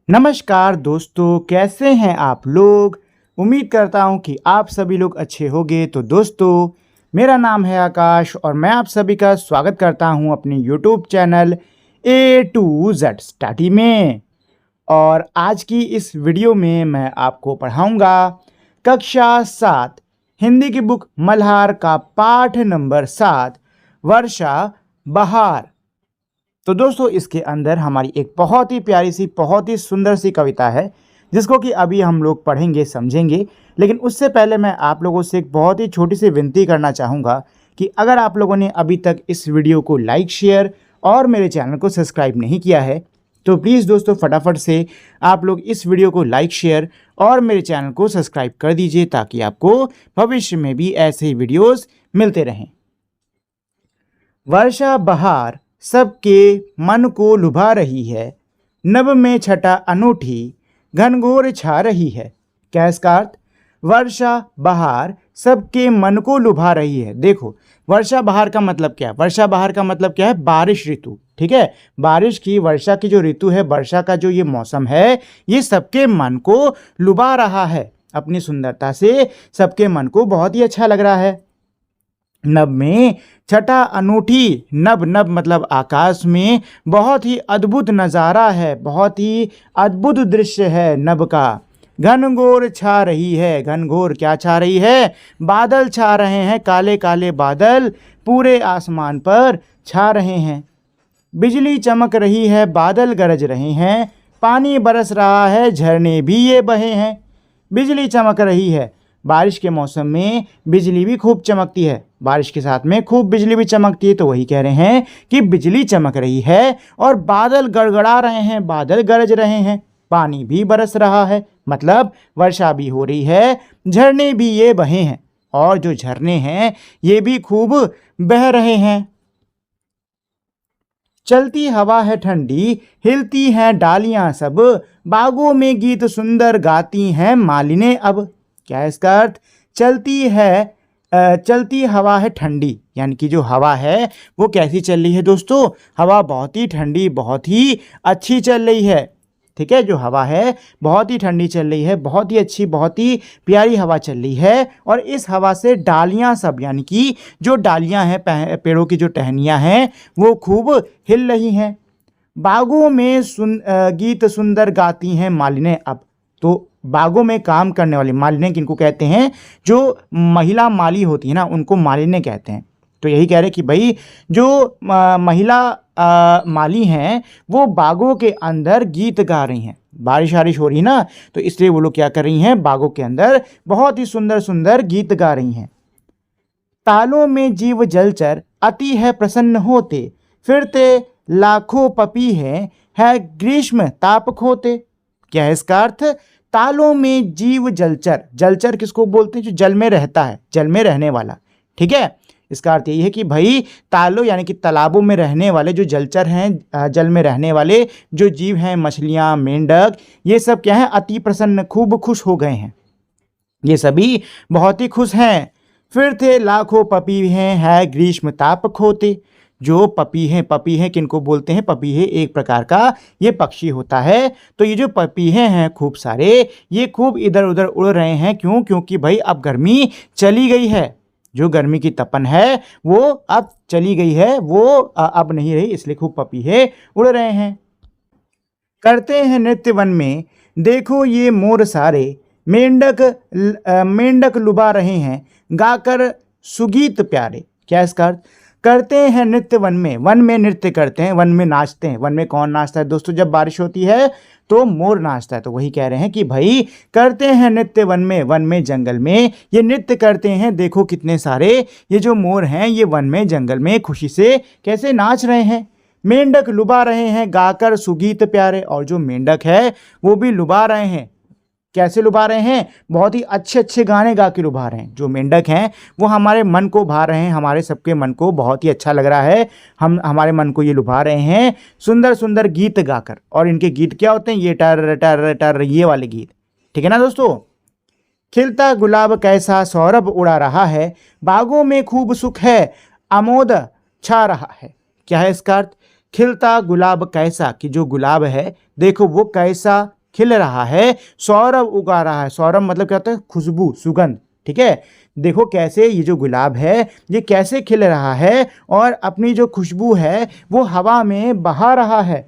नमस्कार दोस्तों, कैसे हैं आप लोग। उम्मीद करता हूं कि आप सभी लोग अच्छे होंगे। तो दोस्तों, मेरा नाम है आकाश और मैं आप सभी का स्वागत करता हूं अपने YouTube channel A to Z study में। और आज की इस वीडियो में मैं आपको पढ़ाऊंगा कक्षा 7 हिंदी की बुक मल्हार का पाठ नंबर 7 वर्षा बहार। तो दोस्तों, इसके अंदर हमारी एक बहुत ही प्यारी सी, बहुत ही सुंदर सी कविता है जिसको कि अभी हम लोग पढ़ेंगे, समझेंगे। लेकिन उससे पहले मैं आप लोगों से एक बहुत ही छोटी सी विनती करना चाहूँगा कि अगर आप लोगों ने अभी तक इस वीडियो को लाइक, शेयर और मेरे चैनल को सब्सक्राइब नहीं किया है तो प्लीज़ दोस्तों फटाफट से आप लोग इस वीडियो को लाइक, शेयर और मेरे चैनल को सब्सक्राइब कर दीजिए ताकि आपको भविष्य में भी ऐसे ही वीडियोज़ मिलते रहें। वर्षा बहार सबके मन को लुभा रही है, नभ में छटा अनूठी घनघोर छा रही है। क्या इसका अर्थ? वर्षा बहार सबके मन को लुभा रही है। देखो, वर्षा बहार का मतलब क्या है? वर्षा बहार का मतलब क्या है? बारिश ऋतु। ठीक है, बारिश की, वर्षा की जो ऋतु है, वर्षा का जो ये मौसम है, ये सबके मन को लुभा रहा है। अपनी सुंदरता से सबके मन को बहुत ही अच्छा लग रहा है। नभ में छटा अनूठी, नभ नभ मतलब आकाश में बहुत ही अद्भुत नज़ारा है, बहुत ही अद्भुत दृश्य है नभ का। घनघोर छा रही है, घनघोर क्या छा रही है? बादल छा रहे हैं, काले काले बादल पूरे आसमान पर छा रहे हैं। बिजली चमक रही है, बादल गरज रहे हैं, पानी बरस रहा है, झरने भी ये बहे हैं। बिजली चमक रही है, बारिश के मौसम में बिजली भी खूब चमकती है, बारिश के साथ में खूब बिजली भी चमकती है। तो वही कह रहे हैं कि बिजली चमक रही है और बादल गड़गड़ा रहे हैं, बादल गरज रहे हैं, पानी भी बरस रहा है, मतलब वर्षा भी हो रही है, झरने भी ये बहे हैं और जो झरने हैं ये भी खूब बह रहे हैं। चलती हवा है ठंडी, हिलती हैं डालियां सब, बागों में गीत सुंदर गाती हैं मालिनें अब। क्या है इसका अर्थ? चलती हवा है ठंडी, यानी कि जो हवा है वो कैसी चल रही है दोस्तों? हवा बहुत ही ठंडी, बहुत ही अच्छी चल रही है। ठीक है, जो हवा है बहुत ही ठंडी चल रही है, बहुत ही अच्छी, बहुत ही प्यारी हवा चल रही है। और इस हवा से डालियां सब, यानी कि जो डालियां हैं, पेड़ों की जो टहनियां हैं, वो खूब हिल रही हैं। बागों में गीत सुंदर गाती हैं मालिनें अब। तो बागों में काम करने वाली मालिनें किनको कहते हैं? जो महिला माली होती है ना, उनको मालिनें कहते हैं। तो यही कह रहे कि भाई जो महिला माली हैं वो बागों के अंदर गीत गा रही हैं। बारिश वारिश हो रही है ना, तो इसलिए वो लोग क्या कर रही हैं? बागों के अंदर बहुत ही सुंदर सुंदर गीत गा रही हैं। तालों में जीव जलचर अति है प्रसन्न होते, फिरते लाखों पपी है ग्रीष्म ताप खोते। क्या है इसका अर्थ? तालों में जीव जलचर, जलचर किसको बोलते हैं? जो जल में रहता है, जल में रहने वाला। ठीक है, इसका अर्थ यही है कि भाई तालों यानी कि तालाबों में रहने वाले जो जलचर हैं, जल में रहने वाले जो जीव हैं, मछलियाँ, मेंढक, ये सब क्या है? अति प्रसन्न, खूब खुश हो गए हैं, ये सभी बहुत ही खुश हैं। फिर थे लाखों पपी है ग्रीष्म ताप खोते। जो पपी हैं किनको बोलते हैं? पपीहे एक प्रकार का ये पक्षी होता है। तो ये जो पपीहे हैं खूब सारे, ये खूब इधर उधर उड़ रहे हैं। क्यों? क्योंकि भाई अब गर्मी चली गई है, जो गर्मी की तपन है वो अब चली गई है, वो अब नहीं रही, इसलिए खूब पपीहे उड़ रहे हैं। करते हैं नृत्य वन में, देखो ये मोर सारे, मेंढक लुभा रहे हैं, गाकर सुगीत प्यारे। क्या इसका अर्थ? करते हैं नृत्य वन में नृत्य करते हैं, वन में नाचते हैं। वन में कौन नाचता है दोस्तों? जब बारिश होती है तो मोर नाचता है। तो वही कह रहे हैं कि भाई करते हैं नृत्य वन में जंगल में ये नृत्य करते हैं। देखो कितने सारे ये जो मोर हैं ये वन में जंगल में खुशी से कैसे नाच रहे हैं। मेंढक लुभा रहे हैं, गाकर सुगीत प्यारे। और जो मेंढक है वो भी लुभा रहे हैं। कैसे लुभा रहे हैं? बहुत ही अच्छे अच्छे गाने गा के लुभा रहे हैं। जो मेंढक हैं वो हमारे मन को भा रहे हैं, हमारे सबके मन को बहुत ही अच्छा लग रहा है। हमारे मन को ये लुभा रहे हैं सुंदर सुंदर गीत गाकर। और इनके गीत क्या होते हैं? ये टर टर टर, ये वाले गीत। ठीक है ना दोस्तों? खिलता गुलाब कैसा सौरभ उड़ा रहा है, बागों में खूब सुख है, आमोद छा रहा है। क्या है इसका अर्थ? खिलता गुलाब कैसा, कि जो गुलाब है देखो वो कैसा खिल रहा है, सौरभ उगा रहा है। सौरभ मतलब क्या होता है, खुशबू, सुगंध। ठीक है, देखो कैसे ये जो गुलाब है ये कैसे खिल रहा है और अपनी जो खुशबू है वो हवा में बहा रहा है।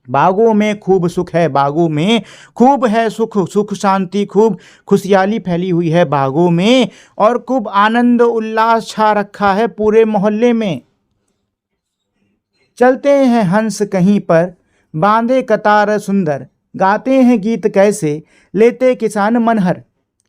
बागों में खूब सुख है, बागों में खूब है सुख, सुख शांति खूब खुशहाली फैली हुई है बागों में, और खूब आनंद उल्लास छा रखा है पूरे मोहल्ले में। चलते हैं हंस कहीं पर, बांधे कतार सुंदर, गाते हैं गीत कैसे, लेते किसान मनहर।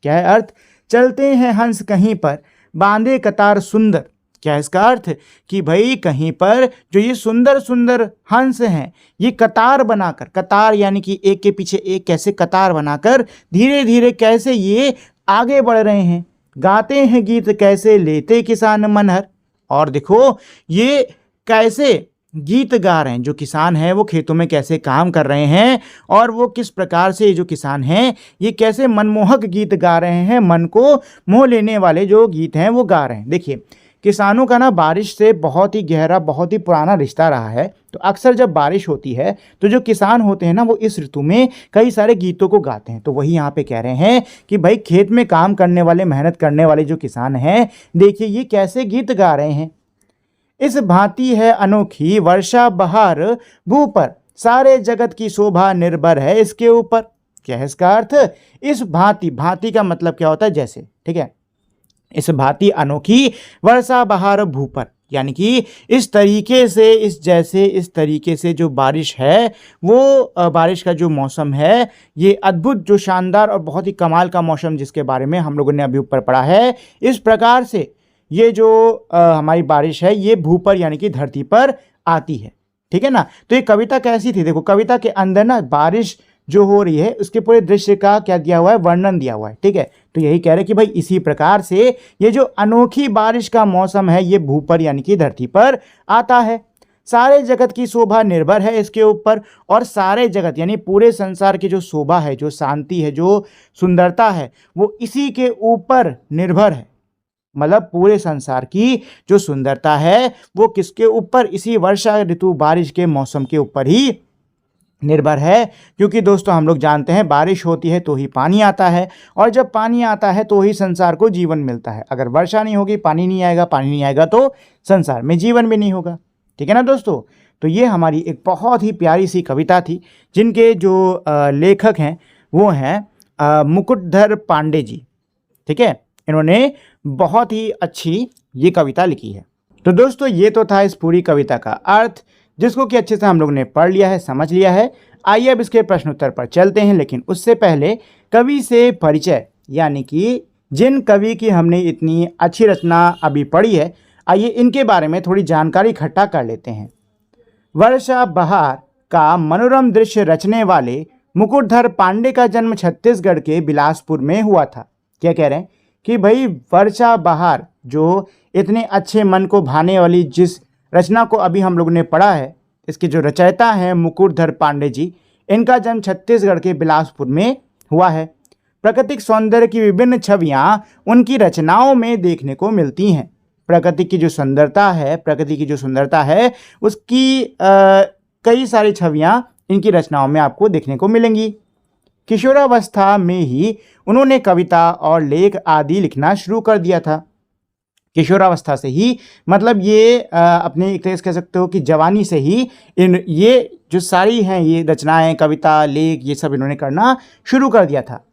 क्या है अर्थ, चलते हैं हंस कहीं पर, बांधे कतार सुंदर। क्या है इसका अर्थ, कि भाई कहीं पर जो ये सुंदर सुंदर हंस हैं ये कतार बनाकर, कतार यानी कि एक के पीछे एक कैसे कतार बनाकर धीरे धीरे कैसे ये आगे बढ़ रहे हैं। गाते हैं गीत कैसे, लेते किसान मनहर। और देखो ये कैसे गीत गा रहे हैं, जो किसान हैं वो खेतों में कैसे काम कर रहे हैं और वो किस प्रकार से, जो किसान हैं ये कैसे मनमोहक गीत गा रहे हैं, मन को मोह लेने वाले जो गीत हैं वो गा रहे हैं। देखिए किसानों का ना बारिश से बहुत ही गहरा, बहुत ही पुराना रिश्ता रहा है। तो अक्सर जब बारिश होती है तो जो किसान होते हैं ना वो इस ऋतु में कई सारे गीतों को गाते हैं। तो वही यहाँ पे कह रहे हैं कि भाई खेत में काम करने वाले, मेहनत करने वाले जो किसान हैं, देखिए ये कैसे गीत गा रहे हैं। इस भांति है अनोखी वर्षा बहार भू पर, सारे जगत की शोभा निर्भर है इसके ऊपर। क्या है इसका अर्थ, इस भांति, भांति का मतलब क्या होता है जैसे, ठीक है, इस भांति अनोखी वर्षा बहार भू पर, यानी कि इस तरीके से, इस जैसे, इस तरीके से जो बारिश है वो बारिश का जो मौसम है ये अद्भुत, जो शानदार और बहुत ही कमाल का मौसम जिसके बारे में हम लोगों ने अभी ऊपर पढ़ा है, इस प्रकार से ये जो हमारी बारिश है ये भू पर यानी कि धरती पर आती है। ठीक है ना। तो ये कविता कैसी थी, देखो कविता के अंदर ना बारिश जो हो रही है उसके पूरे दृश्य का क्या दिया हुआ है, वर्णन दिया हुआ है। ठीक है, तो यही कह रहे कि भाई इसी प्रकार से ये जो अनोखी बारिश का मौसम है ये भू पर यानी कि धरती पर आता है। सारे जगत की शोभा निर्भर है इसके ऊपर, और सारे जगत यानी पूरे संसार की जो शोभा है, जो शांति है, जो सुंदरता है वो इसी के ऊपर निर्भर है। मतलब पूरे संसार की जो सुंदरता है वो किसके ऊपर, इसी वर्षा ऋतु बारिश के मौसम के ऊपर ही निर्भर है। क्योंकि दोस्तों हम लोग जानते हैं बारिश होती है तो ही पानी आता है, और जब पानी आता है तो ही संसार को जीवन मिलता है। अगर वर्षा नहीं होगी, पानी नहीं आएगा, पानी नहीं आएगा तो संसार में जीवन भी नहीं होगा। ठीक है ना दोस्तों। तो ये हमारी एक बहुत ही प्यारी सी कविता थी, जिनके जो लेखक हैं वो हैं मुकुटधर पांडे जी। ठीक है, इन्होंने बहुत ही अच्छी ये कविता लिखी है। तो दोस्तों ये तो था इस पूरी कविता का अर्थ, जिसको कि अच्छे से हम लोग ने पढ़ लिया है, समझ लिया है। आइए अब इसके प्रश्न उत्तर पर चलते हैं, लेकिन उससे पहले कवि से परिचय, यानी कि जिन कवि की हमने इतनी अच्छी रचना अभी पढ़ी है, आइए इनके बारे में थोड़ी जानकारी इकट्ठा कर लेते हैं। वर्षा बहार का मनोरम दृश्य रचने वाले मुकुटधर पांडे का जन्म छत्तीसगढ़ के बिलासपुर में हुआ था। क्या कह रहे हैं कि भाई वर्षा बहार जो इतने अच्छे मन को भाने वाली जिस रचना को अभी हम लोग ने पढ़ा है, इसके जो रचयिता हैं मुकुटधर पांडे जी, इनका जन्म छत्तीसगढ़ के बिलासपुर में हुआ है। प्राकृतिक सौंदर्य की विभिन्न छवियां उनकी रचनाओं में देखने को मिलती हैं। प्रकृति की जो सुंदरता है, प्रकृति की जो सुंदरता है उसकी कई सारी छवियां इनकी रचनाओं में आपको देखने को मिलेंगी। किशोरावस्था में ही उन्होंने कविता और लेख आदि लिखना शुरू कर दिया था। किशोरावस्था से ही मतलब ये अपने एक तरह से कह सकते हो कि जवानी से ही ये जो सारी हैं ये रचनाएं, कविता, लेख, ये सब इन्होंने करना शुरू कर दिया था।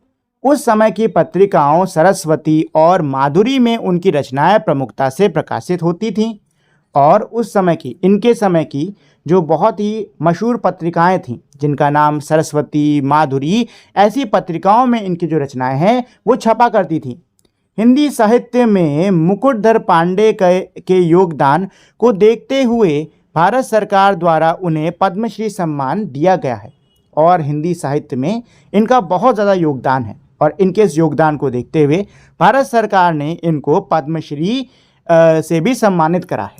उस समय की पत्रिकाओं सरस्वती और माधुरी में उनकी रचनाएं प्रमुखता से प्रकाशित होती थीं, और उस समय की, इनके समय की जो बहुत ही मशहूर पत्रिकाएं थीं जिनका नाम सरस्वती, माधुरी, ऐसी पत्रिकाओं में इनकी जो रचनाएं हैं वो छपा करती थीं। हिंदी साहित्य में मुकुटधर पांडे के योगदान को देखते हुए भारत सरकार द्वारा उन्हें पद्मश्री सम्मान दिया गया है, और हिंदी साहित्य में इनका बहुत ज़्यादा योगदान है, और इनके इस योगदान को देखते हुए भारत सरकार ने इनको पद्मश्री से भी सम्मानित करा है।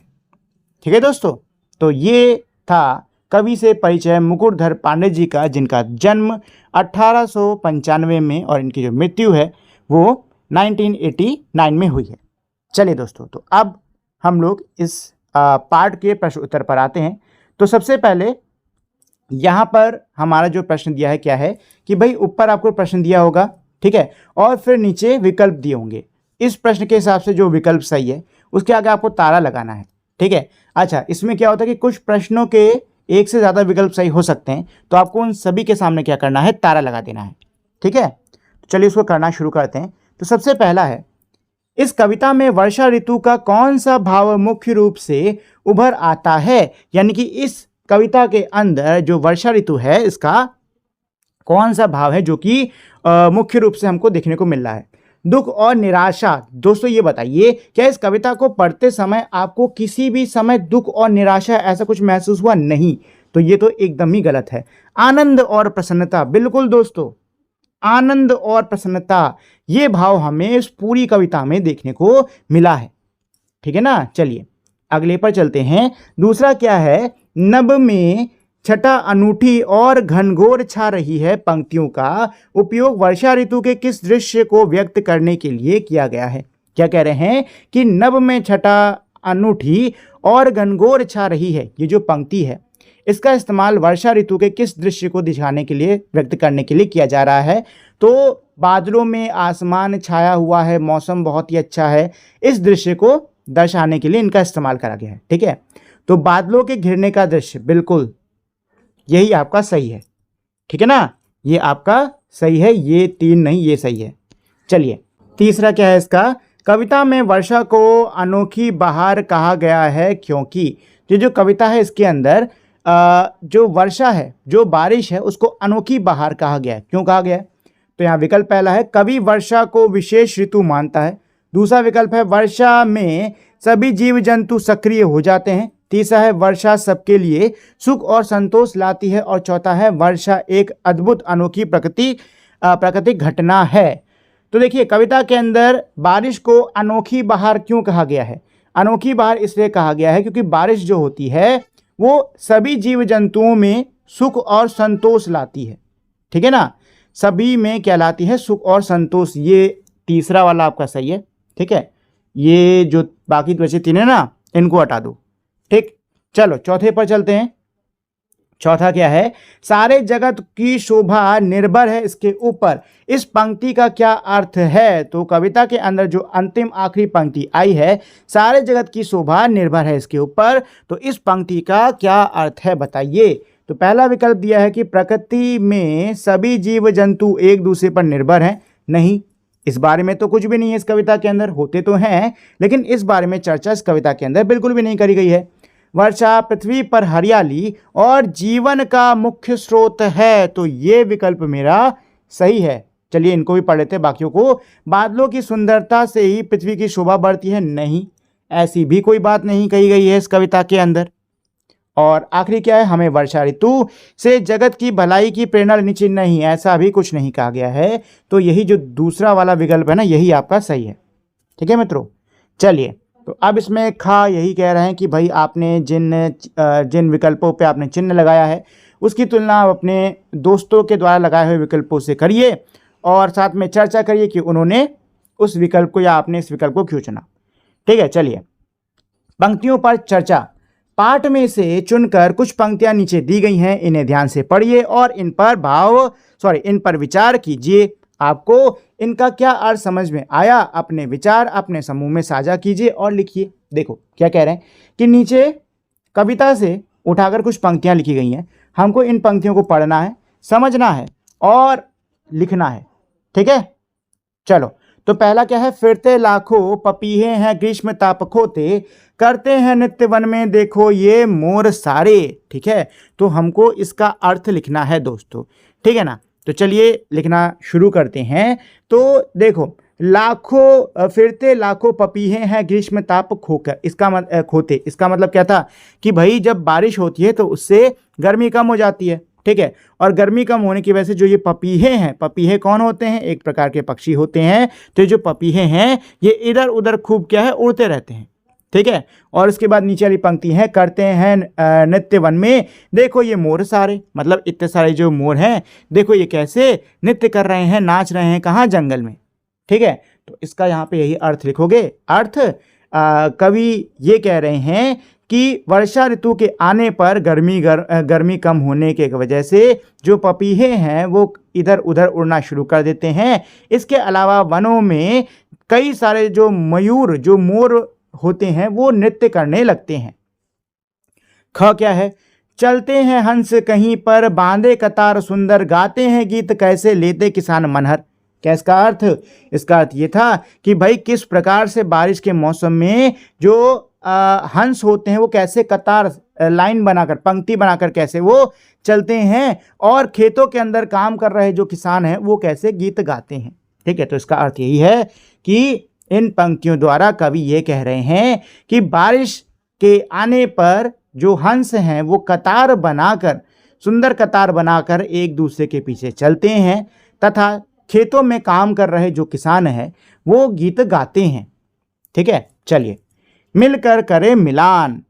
ठीक है दोस्तों, तो ये था कवि से परिचय मुकुटधर पांडे जी का, जिनका जन्म 1895 में और इनकी जो मृत्यु है वो 1989 में हुई है। चलिए दोस्तों, तो अब हम लोग इस पार्ट के प्रश्न उत्तर पर आते हैं। तो सबसे पहले यहाँ पर हमारा जो प्रश्न दिया है क्या है कि भाई ऊपर आपको प्रश्न दिया होगा, ठीक है, और फिर नीचे विकल्प दिए होंगे। इस प्रश्न के हिसाब से जो विकल्प सही है उसके आगे आपको तारा लगाना है, ठीक है। अच्छा, इसमें क्या होता है कि कुछ प्रश्नों के एक से ज़्यादा विकल्प सही हो सकते हैं, तो आपको उन सभी के सामने क्या करना है, तारा लगा देना है, ठीक है। तो चलिए उसको करना शुरू करते हैं। तो सबसे पहला है, इस कविता में वर्षा ऋतु का कौन सा भाव मुख्य रूप से उभर आता है, यानी कि इस कविता के अंदर जो वर्षा ऋतु है इसका कौन सा भाव है जो कि मुख्य रूप से हमको देखने को मिल रहा है। दुख और निराशा। दोस्तों ये बताइए, क्या इस कविता को पढ़ते समय आपको किसी भी समय दुख और निराशा ऐसा कुछ महसूस हुआ? नहीं, तो ये तो एकदम ही गलत है। आनंद और प्रसन्नता, बिल्कुल दोस्तों, आनंद और प्रसन्नता, ये भाव हमें इस पूरी कविता में देखने को मिला है, ठीक है ना। चलिए अगले पर चलते हैं। दूसरा क्या है, नभ में छटा अनूठी और घनघोर छा रही है पंक्तियों का उपयोग वर्षा ऋतु के किस दृश्य को व्यक्त करने के लिए किया गया है? क्या कह रहे हैं कि नभ में छटा अनूठी और घनघोर छा रही है, ये जो पंक्ति है इसका इस्तेमाल वर्षा ऋतु के किस दृश्य को दिखाने के लिए, व्यक्त करने के लिए किया जा रहा है? तो बादलों में आसमान छाया हुआ है, मौसम बहुत ही अच्छा है, इस दृश्य को दर्शाने के लिए इनका इस्तेमाल करा गया है, ठीक है। तो बादलों के घिरने का दृश्य, बिल्कुल यही आपका सही है, ठीक है ना, ये आपका सही है, ये 3 नहीं, ये सही है। चलिए तीसरा क्या है इसका, कविता में वर्षा को अनोखी बहार कहा गया है क्योंकि, ये जो कविता है इसके अंदर जो वर्षा है, जो बारिश है, उसको अनोखी बहार कहा गया है। क्यों कहा गया है? तो यहाँ विकल्प पहला है, कवि वर्षा को विशेष ऋतु मानता है। दूसरा विकल्प है, वर्षा में सभी जीव जंतु सक्रिय हो जाते हैं। तीसरा है, वर्षा सबके लिए सुख और संतोष लाती है। और चौथा है, वर्षा एक अद्भुत अनोखी प्राकृतिक घटना है। तो देखिए कविता के अंदर बारिश को अनोखी बहार क्यों कहा गया है? अनोखी बहार इसलिए कहा गया है क्योंकि बारिश जो होती है वो सभी जीव जंतुओं में सुख और संतोष लाती है, ठीक है ना, सभी में क्या लाती है, सुख और संतोष। ये तीसरा वाला आपका सही है, ठीक है। ये जो बाकी बचे 3 है ना, इनको हटा दो, ठीक। चलो चौथे पर चलते हैं। चौथा क्या है, सारे जगत की शोभा निर्भर है इसके ऊपर, इस पंक्ति का क्या अर्थ है? तो कविता के अंदर जो अंतिम आखिरी पंक्ति आई है, सारे जगत की शोभा निर्भर है इसके ऊपर, तो इस पंक्ति का क्या अर्थ है बताइए। तो पहला विकल्प दिया है कि प्रकृति में सभी जीव जंतु एक दूसरे पर निर्भर हैं। नहीं, इस बारे में तो कुछ भी नहीं है इस कविता के अंदर, होते तो हैं लेकिन इस बारे में चर्चा इस कविता के अंदर बिल्कुल भी नहीं करी गई है। वर्षा पृथ्वी पर हरियाली और जीवन का मुख्य स्रोत है, तो ये विकल्प मेरा सही है। चलिए इनको भी पढ़ लेते हैं बाकियों को। बादलों की सुंदरता से ही पृथ्वी की शोभा बढ़ती है। नहीं, ऐसी भी कोई बात नहीं कही गई है इस कविता के अंदर। और आखिरी क्या है, हमें वर्षा ऋतु से जगत की भलाई की प्रेरणा लेनी चाहिए। नहीं, ऐसा भी कुछ नहीं कहा गया है। तो यही जो दूसरा वाला विकल्प है ना, यही आपका सही है, ठीक है मित्रों। चलिए तो अब इसमें खा यही कह रहे हैं कि भाई आपने जिन विकल्पों पे आपने चिन्ह लगाया है उसकी तुलना आप अपने दोस्तों के द्वारा लगाए हुए विकल्पों से करिए और साथ में चर्चा करिए कि उन्होंने उस विकल्प को या आपने इस विकल्प को क्यों चुना, ठीक है। चलिए पंक्तियों पर चर्चा। पाठ में से चुनकर कुछ पंक्तियां नीचे दी गई हैं, इन्हें ध्यान से पढ़िए और इन पर विचार कीजिए। आपको इनका क्या अर्थ समझ में आया, अपने विचार अपने समूह में साझा कीजिए और लिखिए। देखो क्या कह रहे हैं कि नीचे कविता से उठाकर कुछ पंक्तियां लिखी गई हैं, हमको इन पंक्तियों को पढ़ना है, समझना है और लिखना है, ठीक है। चलो तो पहला क्या है, फिरते लाखों पपीहे हैं ग्रीष्म ताप खोते, करते हैं नित्य वन में देखो ये मोर सारे, ठीक है। तो हमको इसका अर्थ लिखना है दोस्तों, ठीक है ना। तो चलिए लिखना शुरू करते हैं। तो देखो, लाखों फिरते लाखों पपीहे हैं ग्रीष्म ताप खोकर, खोते, इसका मतलब क्या था कि भाई जब बारिश होती है तो उससे गर्मी कम हो जाती है, ठीक है। और गर्मी कम होने की वजह से जो ये पपीहे हैं, पपीहे कौन होते हैं, एक प्रकार के पक्षी होते हैं। तो जो पपीहे हैं ये इधर उधर खूब क्या है, उड़ते रहते हैं, ठीक है। और इसके बाद नीचे वाली पंक्ति है, करते हैं नित्य वन में देखो ये मोर सारे, मतलब इतने सारे जो मोर हैं देखो ये कैसे नृत्य कर रहे हैं, नाच रहे हैं, कहाँ, जंगल में, ठीक है। तो इसका यहाँ पे यही अर्थ लिखोगे। अर्थ कवि ये कह रहे हैं कि वर्षा ऋतु के आने पर गर्मी कम होने के वजह से जो पपीहे हैं वो इधर उधर उड़ना शुरू कर देते हैं। इसके अलावा वनों में कई सारे जो मोर होते हैं वो नृत्य करने लगते हैं। ख क्या है? चलते हैं हंस कहीं पर, बांधे कतार सुंदर, गाते हैं गीत कैसे लेते किसान मनहर। क्या इसका अर्थ? इसका अर्थ ये था कि भाई किस प्रकार से बारिश के मौसम में जो हंस होते हैं वो कैसे कतार लाइन बनाकर, पंक्ति बनाकर कैसे वो चलते हैं, और खेतों के अंदर काम कर रहे जो किसान हैं वो कैसे गीत गाते हैं। ठीक है, तो इसका अर्थ यही है कि इन पंक्तियों द्वारा कवि ये कह रहे हैं कि बारिश के आने पर जो हंस हैं वो कतार बनाकर, सुंदर कतार बनाकर एक दूसरे के पीछे चलते हैं, तथा खेतों में काम कर रहे जो किसान हैं वो गीत गाते हैं। ठीक है, चलिए मिलकर करें मिलान।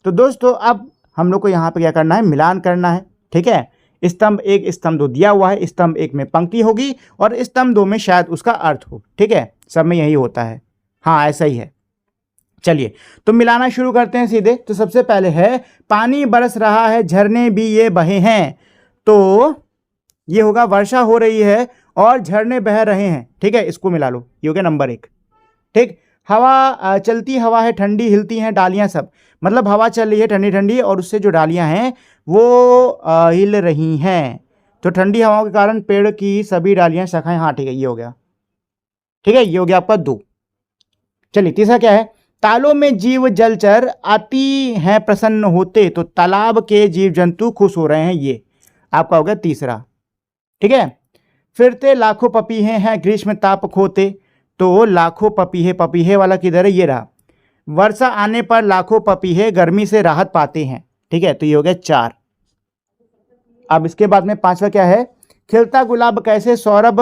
तो दोस्तों अब हम लोग को यहाँ पे क्या करना है? मिलान करना है। ठीक है, स्तंभ 1 स्तंभ 2 दिया हुआ है, स्तंभ 1 में पंक्ति होगी और स्तंभ 2 में शायद उसका अर्थ हो। ठीक है, सब में यही होता है। हाँ, ऐसा ही है। चलिए तो मिलाना शुरू करते हैं सीधे। तो सबसे पहले है पानी बरस रहा है, झरने भी ये बहे हैं। तो ये होगा वर्षा हो रही है और झरने बह रहे हैं। ठीक है, इसको मिला लो, ये हो गया नंबर 1। ठीक, हवा चलती हवा है, ठंडी हिलती हैं डालियां सब, मतलब हवा चल रही है ठंडी ठंडी और उससे जो डालियां हैं वो हिल रही हैं। तो ठंडी हवाओं के कारण पेड़ की सभी डालियां शाखाएं, हाँ ठीक है, ये हो गया। ठीक है, ये हो गया आपका 2। चलिए तीसरा क्या है? तालों में जीव जलचर आती हैं प्रसन्न होते। तो तालाब के जीव जंतु खुश हो रहे हैं, ये आपका हो गया तीसरा। ठीक है, फिरते लाखों पपीहे हैं ग्रीष्म ताप खोते। तो लाखों पपीहे, पपीहे वाला किधर है? ये रहा। वर्षा आने पर लाखों पपीहे गर्मी से राहत पाते हैं। ठीक है, तो ये हो गया 4। अब इसके बाद में 5वां क्या है? खिलता गुलाब कैसे सौरभ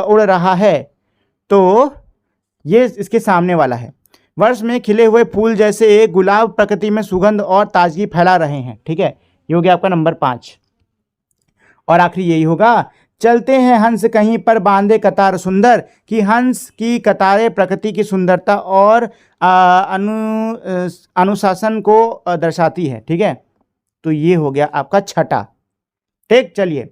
उड़ रहा है। तो ये इसके सामने वाला है। वर्ष में खिले हुए फूल जैसे गुलाब प्रकृति में सुगंध और ताजगी फैला रहे हैं। ठीक है, ये हो गया आपका नंबर 5। और आखिरी यही होगा, चलते हैं हंस कहीं पर, बांधे कतार सुंदर। कि हंस की कतारें प्रकृति की सुंदरता और अनुशासन को दर्शाती है। ठीक है, तो ये हो गया आपका 6ठा। ठीक, चलिए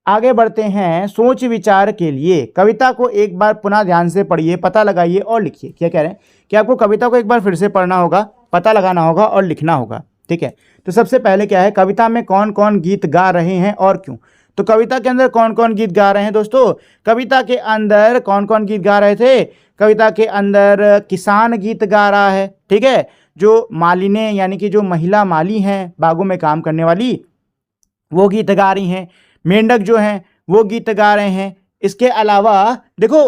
आगे बढ़ते हैं सोच विचार के लिए। कविता को एक बार पुनः ध्यान से पढ़िए, पता लगाइए और लिखिए। क्या कह रहे हैं कि आपको कविता को एक बार फिर से पढ़ना होगा, पता लगाना होगा और लिखना होगा। ठीक है, तो सबसे पहले क्या है? कविता में कौन कौन गीत गा रहे हैं और क्यों। तो कविता के अंदर कौन कौन गीत गा रहे हैं दोस्तों? कविता के अंदर कौन कौन गीत गा रहे थे? कविता के अंदर किसान गीत गा रहा है। ठीक है, जो मालिने यानी कि जो महिला माली हैं बागों में काम करने वाली, वो गीत गा रही हैं। मेंढक जो हैं वो गीत गा रहे हैं। इसके अलावा देखो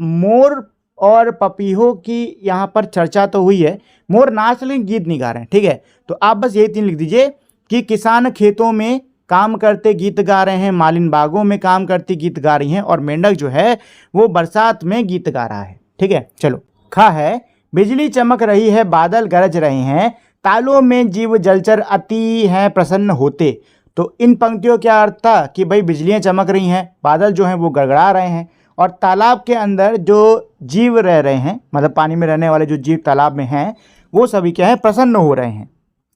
मोर और पपीहों की यहाँ पर चर्चा तो हुई है। मोर नाच लेकिन गीत नहीं गा रहे हैं। ठीक है, तो आप बस यही 3 लिख दीजिए कि किसान खेतों में काम करते गीत गा रहे हैं, मालिन बागों में काम करती गीत गा रही हैं, और मेंढक जो है वो बरसात में गीत गा रहा है। ठीक है, चलो खा है बिजली चमक रही है, बादल गरज रहे हैं, तालों में जीव जलचर अति हैं प्रसन्न होते। तो इन पंक्तियों क्या अर्थ था कि भाई बिजलियां चमक रही हैं, बादल जो हैं वो गड़गड़ा रहे हैं, और तालाब के अंदर जो जीव रह रहे हैं, मतलब पानी में रहने वाले जो जीव तालाब में हैं, वो सभी क्या है? प्रसन्न हो रहे हैं।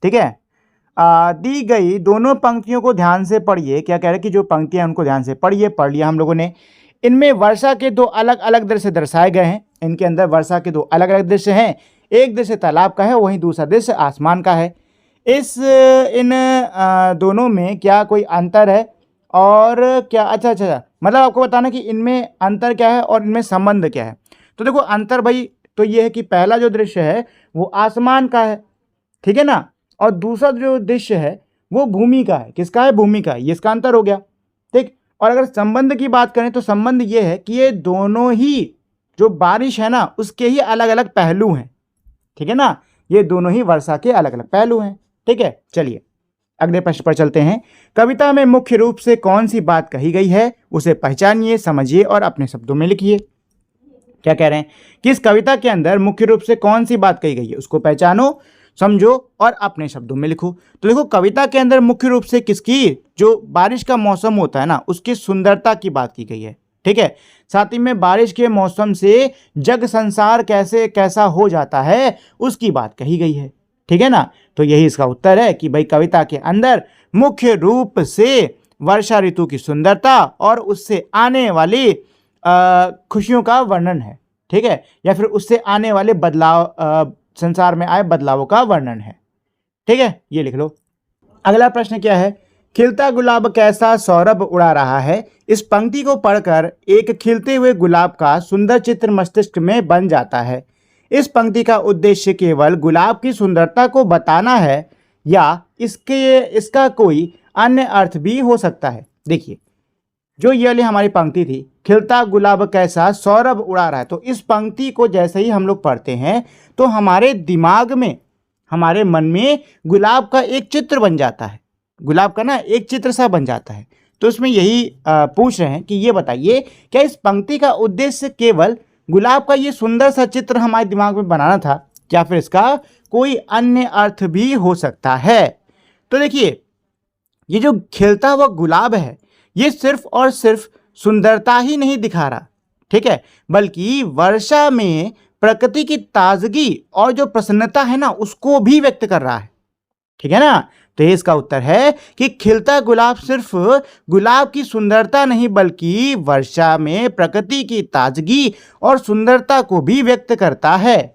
ठीक है, दी गई दोनों पंक्तियों को ध्यान से पढ़िए। क्या कह रहे हैं कि जो पंक्तियां उनको ध्यान से पढ़िए, पढ़ लिया हम लोगों ने। इनमें वर्षा के 2 अलग अलग दृश्य दर्शाए गए हैं। इनके अंदर वर्षा के 2 अलग अलग दृश्य हैं। एक दृश्य तालाब का है, वहीं दूसरा दृश्य आसमान का है। इन दोनों में क्या कोई अंतर है और क्या? अच्छा, मतलब आपको बताना कि इनमें अंतर क्या है और इनमें संबंध क्या है। तो देखो अंतर भाई तो ये है कि पहला जो दृश्य है वो आसमान का है। ठीक है ना, और दूसरा जो दृश्य है वो भूमि का है। किसका है? भूमि का है। ये इसका अंतर हो गया। ठीक, और अगर संबंध की बात करें तो संबंध ये है कि ये दोनों ही जो बारिश है ना उसके ही अलग अलग पहलू हैं। ठीक है ना, ये दोनों ही वर्षा के अलग अलग पहलू हैं। ठीक है, चलिए अगले प्रश्न पर चलते हैं। कविता में मुख्य रूप से कौन सी बात कही गई है, उसे पहचानिए, समझिए और अपने शब्दों में लिखिए। क्या कह रहे हैं कि इस कविता के अंदर मुख्य रूप से कौन सी बात कही गई है, उसको पहचानो, समझो और अपने शब्दों में लिखो। तो देखो कविता के अंदर मुख्य रूप से किसकी, जो बारिश का मौसम होता है ना उसकी सुंदरता की बात की गई है। ठीक है, साथ ही में बारिश के मौसम से जग संसार कैसा हो जाता है उसकी बात कही गई है। ठीक है ना। तो यही इसका उत्तर है कि भाई कविता के अंदर मुख्य रूप से वर्षा ऋतु की सुंदरता और उससे आने वाली खुशियों का वर्णन है, ठीक है, या फिर उससे आने वाले बदलाव, संसार में आए बदलावों का वर्णन है, ठीक है, ये लिख लो। अगला प्रश्न क्या है, खिलता गुलाब कैसा सौरभ उड़ा रहा है। इस पंक्ति को पढ़कर एक खिलते हुए गुलाब का सुंदर चित्र मस्तिष्क में बन जाता है। इस पंक्ति का उद्देश्य केवल गुलाब की सुंदरता को बताना है या इसका कोई अन्य अर्थ भी हो सकता है। देखिए, जो ये वाली हमारी पंक्ति थी, खिलता गुलाब कैसा सौरभ उड़ा रहा है, तो इस पंक्ति को जैसे ही हम लोग पढ़ते हैं तो हमारे दिमाग में, हमारे मन में गुलाब का एक चित्र बन जाता है, गुलाब का ना एक चित्र सा बन जाता है। तो उसमें यही पूछ रहे हैं कि ये बताइए, क्या इस पंक्ति का उद्देश्य केवल गुलाब का ये सुंदर सा चित्र हमारे दिमाग में बनाना था, क्या फिर इसका कोई अन्य अर्थ भी हो सकता है। तो देखिए, ये जो खिलता हुआ गुलाब है, ये सिर्फ और सिर्फ सुंदरता ही नहीं दिखा रहा, ठीक है, बल्कि वर्षा में प्रकृति की ताजगी और जो प्रसन्नता है ना, उसको भी व्यक्त कर रहा है, ठीक है ना। तो इसका उत्तर है कि खिलता गुलाब सिर्फ गुलाब की सुंदरता नहीं बल्कि वर्षा में प्रकृति की ताजगी और सुंदरता को भी व्यक्त करता है,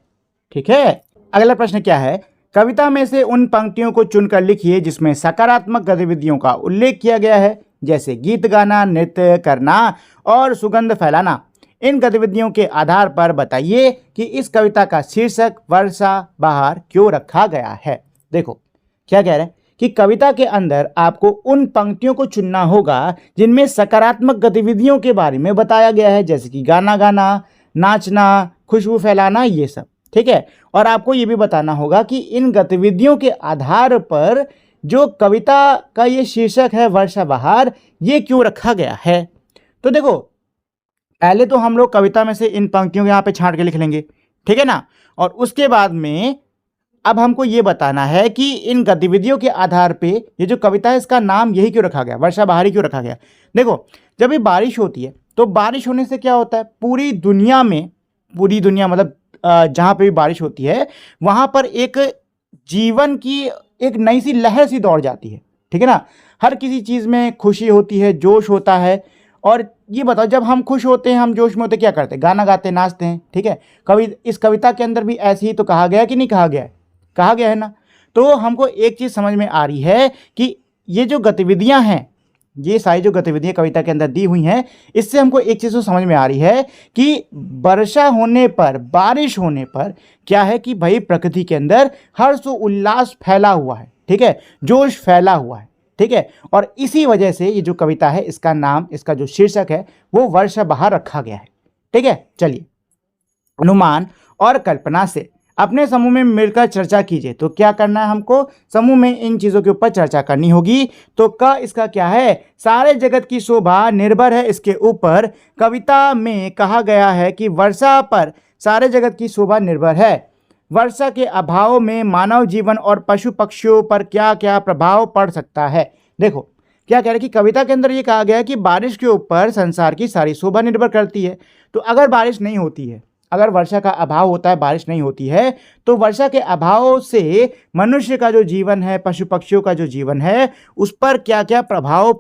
ठीक है। अगला प्रश्न क्या है, कविता में से उन पंक्तियों को चुनकर लिखिए जिसमें सकारात्मक गतिविधियों का उल्लेख किया गया है, जैसे गीत गाना, नृत्य करना और सुगंध फैलाना। इन गतिविधियों के आधार पर बताइए कि इस कविता का शीर्षक वर्षा बहार क्यों रखा गया है। देखो क्या कह रहे हैं कि कविता के अंदर आपको उन पंक्तियों को चुनना होगा जिनमें सकारात्मक गतिविधियों के बारे में बताया गया है, जैसे कि गाना गाना, नाचना, खुशबू फैलाना, ये सब, ठीक है। और आपको ये भी बताना होगा कि इन गतिविधियों के आधार पर जो कविता का ये शीर्षक है वर्षा बहार, ये क्यों रखा गया है। तो देखो, पहले तो हम लोग कविता में से इन पंक्तियों को यहाँ पे छांट के लिख लेंगे, ठीक है ना। और उसके बाद में अब हमको ये बताना है कि इन गतिविधियों के आधार पे ये जो कविता है इसका नाम यही क्यों रखा गया, वर्षा बहारी क्यों रखा गया। देखो, जब भी बारिश होती है तो बारिश होने से क्या होता है, पूरी दुनिया में, पूरी दुनिया मतलब जहाँ पे भी बारिश होती है वहाँ पर एक जीवन की एक नई सी लहर सी दौड़ जाती है, ठीक है ना। हर किसी चीज़ में खुशी होती है, जोश होता है। और ये बताओ, जब हम खुश होते हैं, हम जोश में होते, क्या करते हैं, गाना गाते, नाचते हैं, ठीक है। इस कविता के अंदर भी ऐसे ही तो कहा गया है कि नहीं कहा गया है, कहा गया है ना। तो हमको एक चीज़ समझ में आ रही है कि ये जो गतिविधियां हैं, ये सारी जो गतिविधियां कविता के अंदर दी हुई हैं, इससे हमको एक चीज़ तो समझ में आ रही है कि वर्षा होने पर, बारिश होने पर क्या है कि भाई प्रकृति के अंदर हर्ष उल्लास फैला हुआ है, ठीक है, जोश फैला हुआ है, ठीक है। और इसी वजह से ये जो कविता है, इसका नाम, इसका जो शीर्षक है वो वर्षा बहार रखा गया है, ठीक है। चलिए, अनुमान और कल्पना से अपने समूह में मिलकर चर्चा कीजिए। तो क्या करना है हमको, समूह में इन चीज़ों के ऊपर चर्चा करनी होगी। तो इसका क्या है, सारे जगत की शोभा निर्भर है इसके ऊपर। कविता में कहा गया है कि वर्षा पर सारे जगत की शोभा निर्भर है। वर्षा के अभाव में मानव जीवन और पशु पक्षियों पर क्या क्या प्रभाव पड़ सकता है। देखो क्या कह रहे हैं कि कविता के अंदर ये कहा गया है कि बारिश के ऊपर संसार की सारी शोभा निर्भर करती है। तो अगर बारिश नहीं होती है, अगर वर्षा का अभाव होता है, बारिश नहीं होती है, तो वर्षा के अभाव से मनुष्य का जो जीवन है, पशु पक्षियों का जो जीवन है, उस पर क्या क्या प्रभाव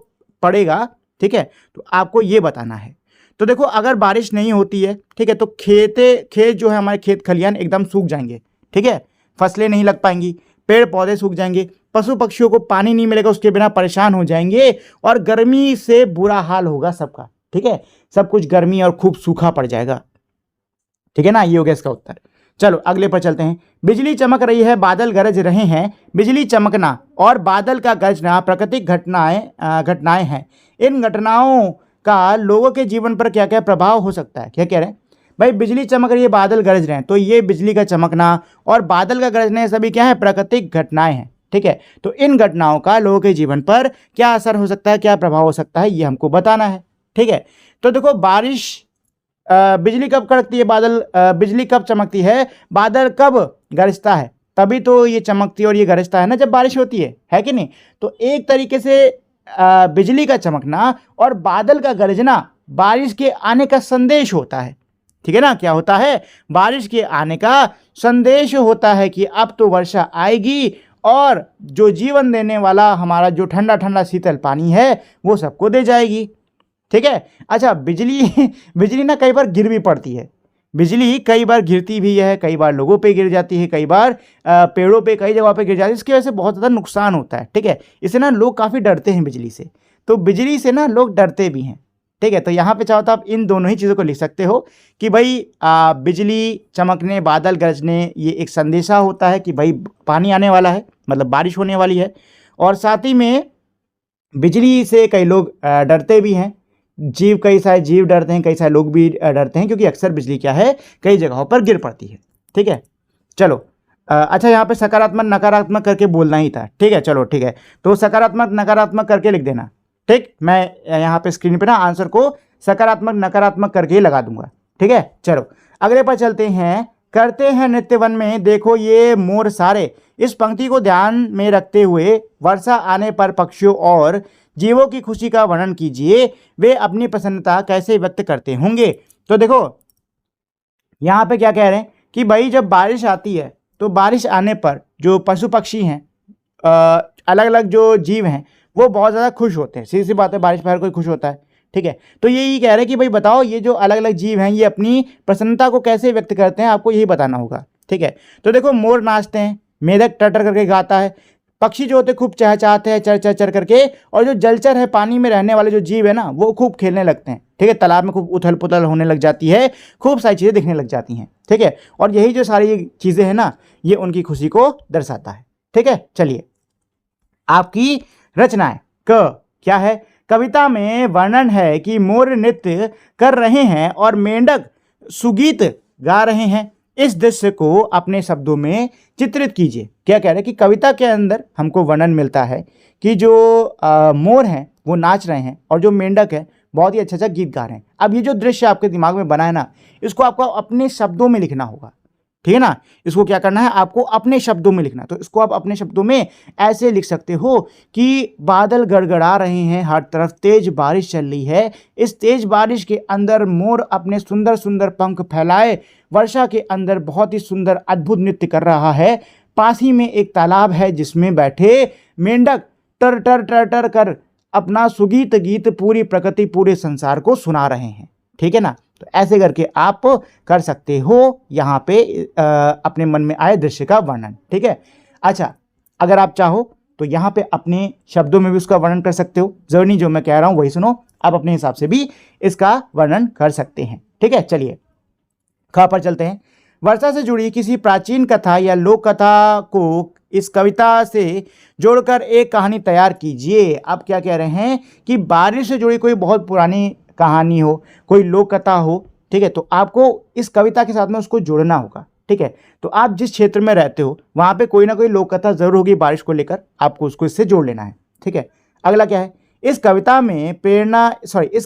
पड़ेगा, ठीक है। तो आपको ये बताना है। तो देखो, अगर बारिश नहीं होती है, ठीक है, तो खेत जो है हमारे खेत खलियान एकदम सूख जाएंगे, ठीक है, फसलें नहीं लग पाएंगी, पेड़ पौधे सूख जाएंगे, पशु पक्षियों को पानी नहीं मिलेगा, उसके बिना परेशान हो जाएंगे, और गर्मी से बुरा हाल होगा सबका, ठीक है, सब कुछ गर्मी और खूब सूखा पड़ जाएगा, ठीक है ना। ये हो गया इसका उत्तर। चलो अगले पर चलते हैं। बिजली चमक रही है, बादल गरज रहे हैं। बिजली चमकना और बादल का गरजना प्राकृतिक घटनाएं हैं। इन घटनाओं का लोगों के जीवन पर क्या क्या प्रभाव हो सकता है। क्या कह रहे हैं भाई, बिजली चमक रही है, बादल गरज रहे हैं, तो ये बिजली का चमकना और बादल का गरजना, ये सभी क्या है, प्राकृतिक घटनाएं हैं, ठीक है। तो इन घटनाओं का लोगों के जीवन पर क्या असर हो सकता है, क्या प्रभाव हो सकता है, ये हमको बताना है, ठीक है। तो देखो, बारिश, बिजली कब कड़कती है, बिजली कब चमकती है, बादल कब गरजता है, तभी तो ये चमकती है और ये गरजता है ना, जब बारिश होती है कि नहीं। तो एक तरीके से बिजली का चमकना और बादल का गरजना बारिश के आने का संदेश होता है, ठीक है ना। क्या होता है, बारिश के आने का संदेश होता है कि अब तो वर्षा आएगी और जो जीवन देने वाला हमारा जो ठंडा ठंडा शीतल पानी है वो सबको दे जाएगी। ठीक है। अच्छा, बिजली बिजली ना कई बार गिर भी पड़ती है। बिजली कई बार गिरती भी है, कई बार लोगों पे गिर जाती है, कई बार पेड़ों पे, कई जगहों पे गिर जाती है। इसकी वजह से बहुत ज़्यादा नुकसान होता है। ठीक है। इससे ना लोग काफ़ी डरते हैं बिजली से, तो बिजली से ना लोग डरते भी हैं। ठीक है। तो यहाँ पे चाहो तो आप इन दोनों ही चीज़ों को लिख सकते हो कि भाई बिजली चमकने, बादल गरजने, ये एक संदेशा होता है कि भाई पानी आने वाला है, मतलब बारिश होने वाली है। और साथ ही में बिजली से कई लोग डरते भी हैं। कई सारे जीव डरते हैं, कई सारे लोग भी डरते हैं, क्योंकि अक्सर बिजली क्या है, कई जगहों पर गिर पड़ती है। ठीक है। चलो अच्छा, यहाँ पे सकारात्मक नकारात्मक करके बोलना ही था। ठीक है। चलो ठीक है, तो सकारात्मक नकारात्मक करके लिख देना। ठीक, मैं यहाँ पे स्क्रीन पे ना आंसर को सकारात्मक नकारात्मक करके ही लगा दूंगा। ठीक है। चलो अगले पर चलते हैं। करते हैं नृत्य वन में देखो ये मोर सारे। इस पंक्ति को ध्यान में रखते हुए वर्षा आने पर पक्षियों और जीवों की खुशी का वर्णन कीजिए। वे अपनी प्रसन्नता कैसे व्यक्त करते होंगे। तो देखो यहाँ पे क्या कह रहे हैं कि भाई जब बारिश आती है तो बारिश आने पर जो पशु पक्षी हैं, अलग अलग जो जीव हैं, वो बहुत ज़्यादा खुश होते हैं। सीधी सी बात है, बारिश पर हर कोई खुश होता है। ठीक है। तो यही कह रहे हैं कि भाई बताओ ये जो अलग अलग जीव हैं ये अपनी प्रसन्नता को कैसे व्यक्त करते हैं, आपको यही बताना होगा। ठीक है। तो देखो मोर नाचते हैं, मेढक टर करके गाता है, पक्षी जो होते खूब चहचहाते हैं चर चर चर करके, और जो जलचर है पानी में रहने वाले जो जीव है ना वो खूब खेलने लगते हैं। ठीक है। तालाब में खूब उथल पुथल होने लग जाती है, खूब सारी चीज़ें दिखने लग जाती हैं। ठीक है। और यही जो सारी चीज़ें हैं ना ये उनकी खुशी को दर्शाता है। ठीक है। चलिए आपकी रचनाएं क्या है। कविता में वर्णन है कि मोर नृत्य कर रहे हैं और मेंढक सुगीत गा रहे हैं। इस दृश्य को अपने शब्दों में चित्रित कीजिए। क्या कह रहे हैं कि कविता के अंदर हमको वर्णन मिलता है कि जो मोर हैं वो नाच रहे हैं और जो मेंढक है बहुत ही अच्छा गीत गा रहे हैं। अब ये जो दृश्य आपके दिमाग में बना है ना, इसको आपको अपने शब्दों में लिखना होगा। ठीक है ना। इसको क्या करना है, आपको अपने शब्दों में लिखना। तो इसको आप अपने शब्दों में ऐसे लिख सकते हो कि बादल गड़गड़ा रहे हैं, हर तरफ तेज बारिश चल रही है। इस तेज बारिश के अंदर मोर अपने सुंदर सुंदर पंख फैलाए वर्षा के अंदर बहुत ही सुंदर अद्भुत नृत्य कर रहा है। पास ही में एक तालाब है जिसमें बैठे मेंढक टर टर टर टर कर अपना सुगीत गीत पूरी प्रकृति पूरे संसार को सुना रहे हैं। ठीक है ना। तो ऐसे करके आप कर सकते हो यहाँ पे अपने मन में आए दृश्य का वर्णन। ठीक है। अच्छा, अगर आप चाहो तो यहाँ पे अपने शब्दों में भी उसका वर्णन कर सकते हो। जरूरी नहीं जो मैं कह रहा हूँ वही सुनो, आप अपने हिसाब से भी इसका वर्णन कर सकते हैं। ठीक है। चलिए ख पर चलते हैं। वर्षा से जुड़ी किसी प्राचीन कथा या लोक कथा को इस कविता से जोड़कर एक कहानी तैयार कीजिए। आप क्या कह रहे हैं कि बारिश से जुड़ी कोई बहुत पुरानी कहानी हो, कोई लोक कथा हो। ठीक है। तो आपको इस कविता के साथ में उसको जोड़ना होगा। ठीक है। तो आप जिस क्षेत्र में रहते हो वहाँ पे कोई ना कोई लोक कथा जरूर होगी बारिश को लेकर, आपको उसको इससे जोड़ लेना है। ठीक है। अगला क्या है, इस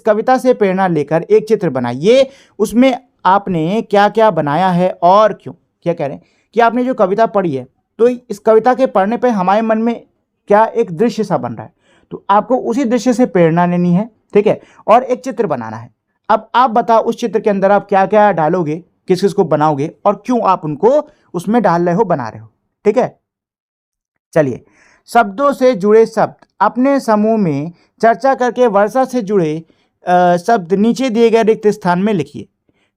कविता से प्रेरणा लेकर एक चित्र बनाइए। उसमें आपने क्या क्या बनाया है और क्यों। क्या कह रहे हैं कि आपने जो कविता पढ़ी है तो इस कविता के पढ़ने पे हमारे मन में क्या एक दृश्य सा बन रहा है, तो आपको उसी दृश्य से प्रेरणा लेनी है। ठीक है। और एक चित्र बनाना है। अब आप बताओ उस चित्र के अंदर आप क्या क्या डालोगे, किस किस को बनाओगे और क्यों आप उनको उसमें डाल रहे हो, बना रहे हो। ठीक है। चलिए शब्दों से जुड़े शब्द अपने समूह में चर्चा करके वर्षा से जुड़े शब्द नीचे दिए गए रिक्त स्थान में लिखिए।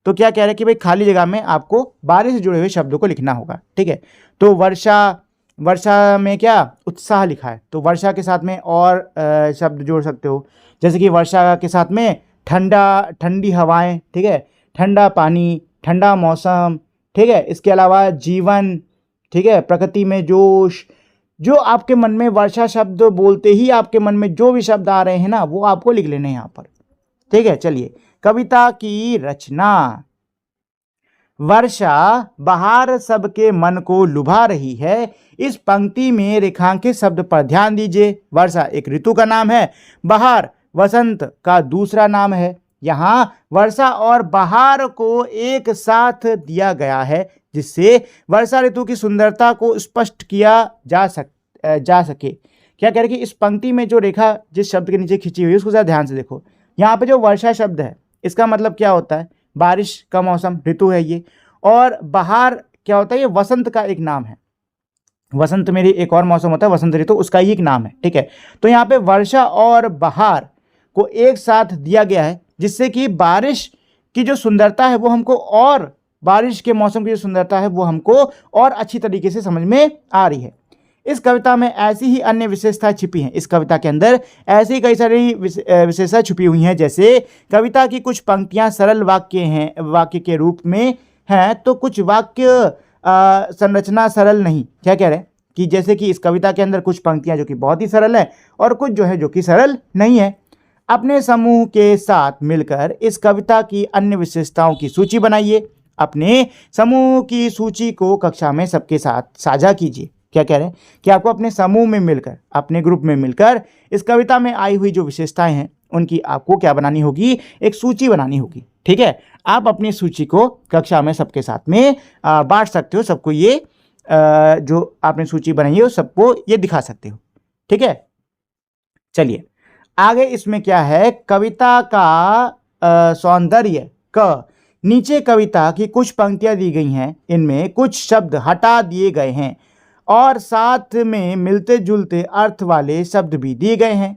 तो क्या कह रहे हैं कि भाई खाली जगह में आपको बारिश से जुड़े हुए शब्दों को लिखना होगा। ठीक है। तो वर्षा में क्या उत्साह लिखा है, तो वर्षा के साथ में और शब्द जोड़ सकते हो, जैसे कि वर्षा के साथ में ठंडी हवाएं। ठीक है। ठंडा पानी, ठंडा मौसम। ठीक है। इसके अलावा जीवन। ठीक है। प्रकृति में जोश। जो आपके मन में वर्षा शब्द बोलते ही आपके मन में जो भी शब्द आ रहे हैं ना वो आपको लिख लेने हैं यहाँ पर। ठीक है। चलिए कविता की रचना। वर्षा बहार सबके मन को लुभा रही है। इस पंक्ति में रेखांकित शब्द पर ध्यान दीजिए। वर्षा एक ऋतु का नाम है, बहार वसंत का दूसरा नाम है। यहाँ वर्षा और बहार को एक साथ दिया गया है जिससे वर्षा ऋतु की सुंदरता को स्पष्ट किया जा सके। क्या कह रहे कि इस पंक्ति में जो रेखा जिस शब्द के नीचे खिंची हुई है उसको ज़रा ध्यान से देखो। यहाँ पे जो वर्षा शब्द है इसका मतलब क्या होता है, बारिश का मौसम ऋतु है ये। और बहार क्या होता है, ये वसंत का एक नाम है। वसंत मेरी एक और मौसम होता है वसंत ऋतु, उसका ही एक नाम है, ठीक है। तो यहाँ पे वर्षा और बहार को एक साथ दिया गया है, जिससे कि बारिश की जो सुंदरता है वो हमको, और बारिश के मौसम की जो सुंदरता है वो हमको और अच्छी तरीके से समझ में आ रही है। इस कविता में ऐसी ही अन्य विशेषताएं छिपी हैं। इस कविता के अंदर ऐसी कई सारी विशेषताएं छुपी हुई हैं, जैसे कविता की कुछ पंक्तियां सरल वाक्य के रूप में हैं, तो कुछ वाक्य संरचना सरल नहीं। क्या कह रहे हैं कि जैसे कि इस कविता के अंदर कुछ पंक्तियां जो कि बहुत ही सरल है और कुछ जो है जो कि सरल नहीं है। अपने समूह के साथ मिलकर इस कविता की अन्य विशेषताओं की सूची बनाइए। अपने समूह की सूची को कक्षा में सबके साथ साझा कीजिए। क्या कह रहे हैं कि आपको अपने समूह में मिलकर, अपने ग्रुप में मिलकर इस कविता में आई हुई जो विशेषताएं हैं उनकी आपको क्या बनानी होगी, एक सूची बनानी होगी, ठीक है। आप अपनी सूची को कक्षा में सबके साथ में बांट सकते हो, सबको ये जो आपने सूची बनाई है सबको ये दिखा सकते हो, ठीक है। चलिए आगे इसमें क्या है, कविता का सौंदर्य क नीचे कविता की कुछ पंक्तियां दी गई हैं, इनमें कुछ शब्द हटा दिए गए हैं और साथ में मिलते जुलते अर्थ वाले शब्द भी दिए गए हैं।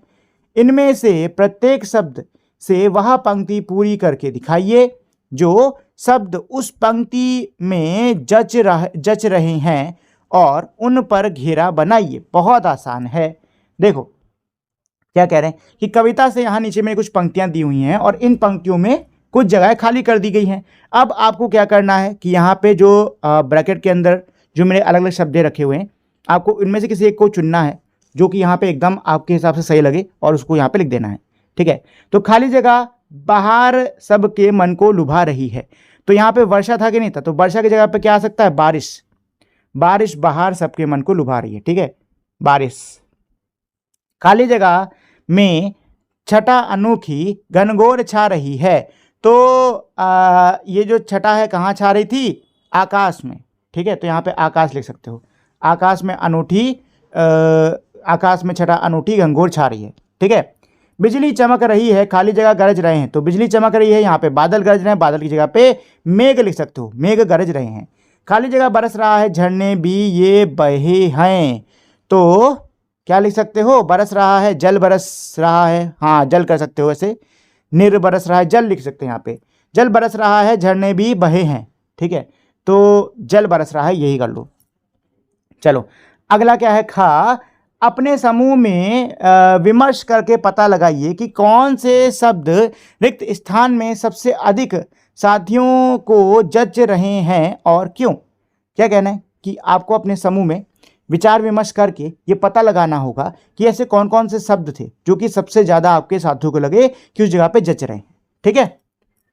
इनमें से प्रत्येक शब्द से वह पंक्ति पूरी करके दिखाइए जो शब्द उस पंक्ति में जच रहे हैं और उन पर घेरा बनाइए। बहुत आसान है। देखो क्या कह रहे हैं कि कविता से यहाँ नीचे में कुछ पंक्तियां दी हुई हैं और इन पंक्तियों में कुछ जगह खाली कर दी गई हैं। अब आपको क्या करना है कि यहाँ पे जो ब्रैकेट के अंदर जो मेरे अलग अलग शब्द रखे हुए हैं, आपको इनमें से किसी एक को चुनना है जो कि यहाँ पे एकदम आपके हिसाब से सही लगे और उसको यहाँ पे लिख देना है, ठीक है। तो खाली जगह बाहर सबके मन को लुभा रही है, तो यहाँ पे वर्षा था कि नहीं था, तो वर्षा की जगह पे क्या आ सकता है, बारिश। बारिश बाहर सबके मन को लुभा रही है, ठीक है, बारिश। खाली जगह में छटा अनोखी घनघोर छा रही है, तो ये जो छटा है कहाँ छा रही थी, आकाश में, ठीक है। तो यहाँ पे आकाश लिख सकते हो, आकाश में अनूठी, आकाश में छटा अनूठी घनघोर छा रही है, ठीक है। बिजली चमक रही है, खाली जगह गरज रहे हैं, तो बिजली चमक रही है, यहाँ पे बादल गरज रहे हैं, बादल की जगह पे मेघ लिख सकते हो, मेघ गरज रहे हैं। खाली जगह बरस रहा है, झरने भी ये बहे हैं, तो क्या लिख सकते हो, बरस रहा है, जल बरस रहा है, हाँ जल कर सकते हो, ऐसे निर बरस रहा है, जल लिख सकते हैं यहाँ पे, जल बरस रहा है, झरने भी बहे हैं, ठीक है। तो जल बरस रहा है, यही कर लो। चलो अगला क्या है, खा अपने समूह में विमर्श करके पता लगाइए कि कौन से शब्द रिक्त स्थान में सबसे अधिक साथियों को जच रहे हैं और क्यों। क्या कहना है कि आपको अपने समूह में विचार विमर्श करके ये पता लगाना होगा कि ऐसे कौन कौन से शब्द थे जो कि सबसे ज़्यादा आपके साथियों को लगे कि उस जगह पे जच रहे हैं, ठीक है।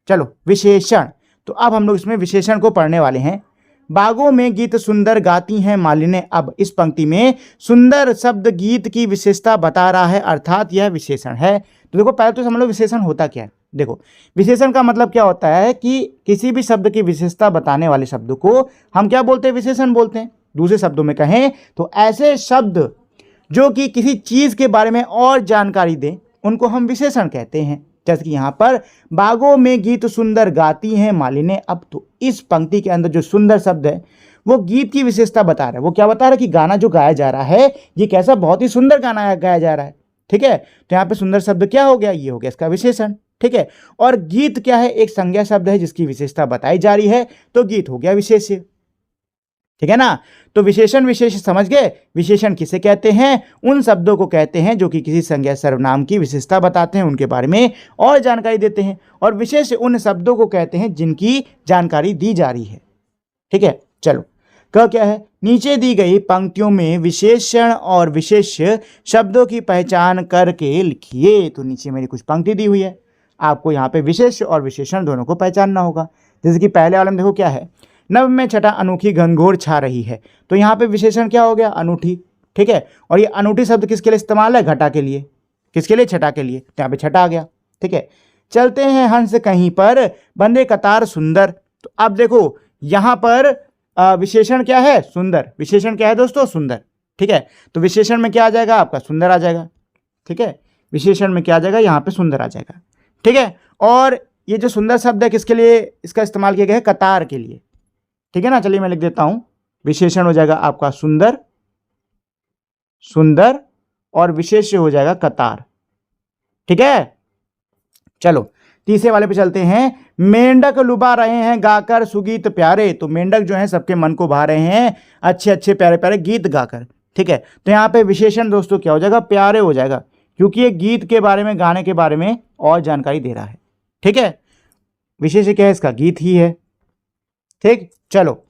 चलो विशेषण, तो अब हम लोग इसमें विशेषण को पढ़ने वाले हैं। बागों में गीत सुंदर गाती हैं मालिने। अब इस पंक्ति में सुंदर शब्द गीत की विशेषता बता रहा है, अर्थात यह विशेषण है। तो देखो पहले तो समझ लो विशेषण होता क्या है। देखो विशेषण का मतलब क्या होता है कि किसी भी शब्द की विशेषता बताने वाले शब्द को हम क्या बोलते हैं, विशेषण बोलते हैं। दूसरे शब्दों में कहें तो ऐसे शब्द जो कि किसी चीज़ के बारे में और जानकारी दें उनको हम विशेषण कहते हैं। जैसे कि यहाँ पर बागों में गीत सुंदर गाती हैं मालिने। अब तो इस पंक्ति के अंदर जो सुंदर शब्द है वो गीत की विशेषता बता रहा है। वो क्या बता रहा है कि गाना जो गाया जा रहा है ये कैसा बहुत ही सुंदर गाना गाया जा रहा है, ठीक है। तो यहाँ पे सुंदर शब्द क्या हो गया, ये हो गया इसका विशेषण, ठीक है। और गीत क्या है, एक संज्ञा शब्द है जिसकी विशेषता बताई जा रही है, तो गीत हो गया विशेष्य, ठीक है ना। तो विशेषण विशेष समझ गए। विशेषण किसे कहते हैं, उन शब्दों को कहते हैं जो कि किसी संज्ञा सर्वनाम की विशेषता बताते हैं, उनके बारे में और जानकारी देते हैं। और विशेष उन शब्दों को कहते हैं जिनकी जानकारी दी जा रही है, ठीक है। चलो क क्या है, नीचे दी गई पंक्तियों में विशेषण और विशेष शब्दों की पहचान करके लिखिए। तो नीचे मेरी कुछ पंक्ति दी हुई है, आपको यहाँ पे विशेष और विशेषण दोनों को पहचानना होगा। जैसे कि पहले वाले में देखो क्या है, नभ में छटा अनूठी घनघोर छा रही है, तो यहाँ पे विशेषण क्या हो गया, अनूठी, ठीक है। और ये अनूठी शब्द किसके लिए इस्तेमाल है, घटा के लिए, किसके लिए, छटा के लिए, तो यहाँ पे छटा आ गया, ठीक है। चलते हैं हंस कहीं पर बंदे कतार सुंदर। तो अब देखो यहाँ पर विशेषण क्या है, सुंदर। विशेषण क्या है दोस्तों, सुंदर, ठीक है। तो विशेषण में क्या आ जाएगा, आपका सुंदर आ जाएगा, ठीक है। विशेषण में क्या आ जाएगा, यहाँ पे सुंदर आ जाएगा, ठीक है। और ये जो सुंदर शब्द है किसके लिए इसका इस्तेमाल किया गया है? कतार के लिए, ठीक है ना। चलिए मैं लिख देता हूं, विशेषण हो जाएगा आपका सुंदर, सुंदर, और विशेष्य हो जाएगा कतार, ठीक है। चलो तीसरे वाले पे चलते हैं। मेंढक लुभा रहे हैं गाकर सुगीत प्यारे, तो मेंढक जो है सबके मन को भा रहे हैं अच्छे अच्छे प्यारे प्यारे गीत गाकर, ठीक है। तो यहाँ पे विशेषण दोस्तों क्या हो जाएगा? प्यारे हो जाएगा, क्योंकि ये गीत के बारे में, गाने के बारे में और जानकारी दे रहा है, ठीक है। विशेष क्या है इसका? गीत ही है, ठीक। चलो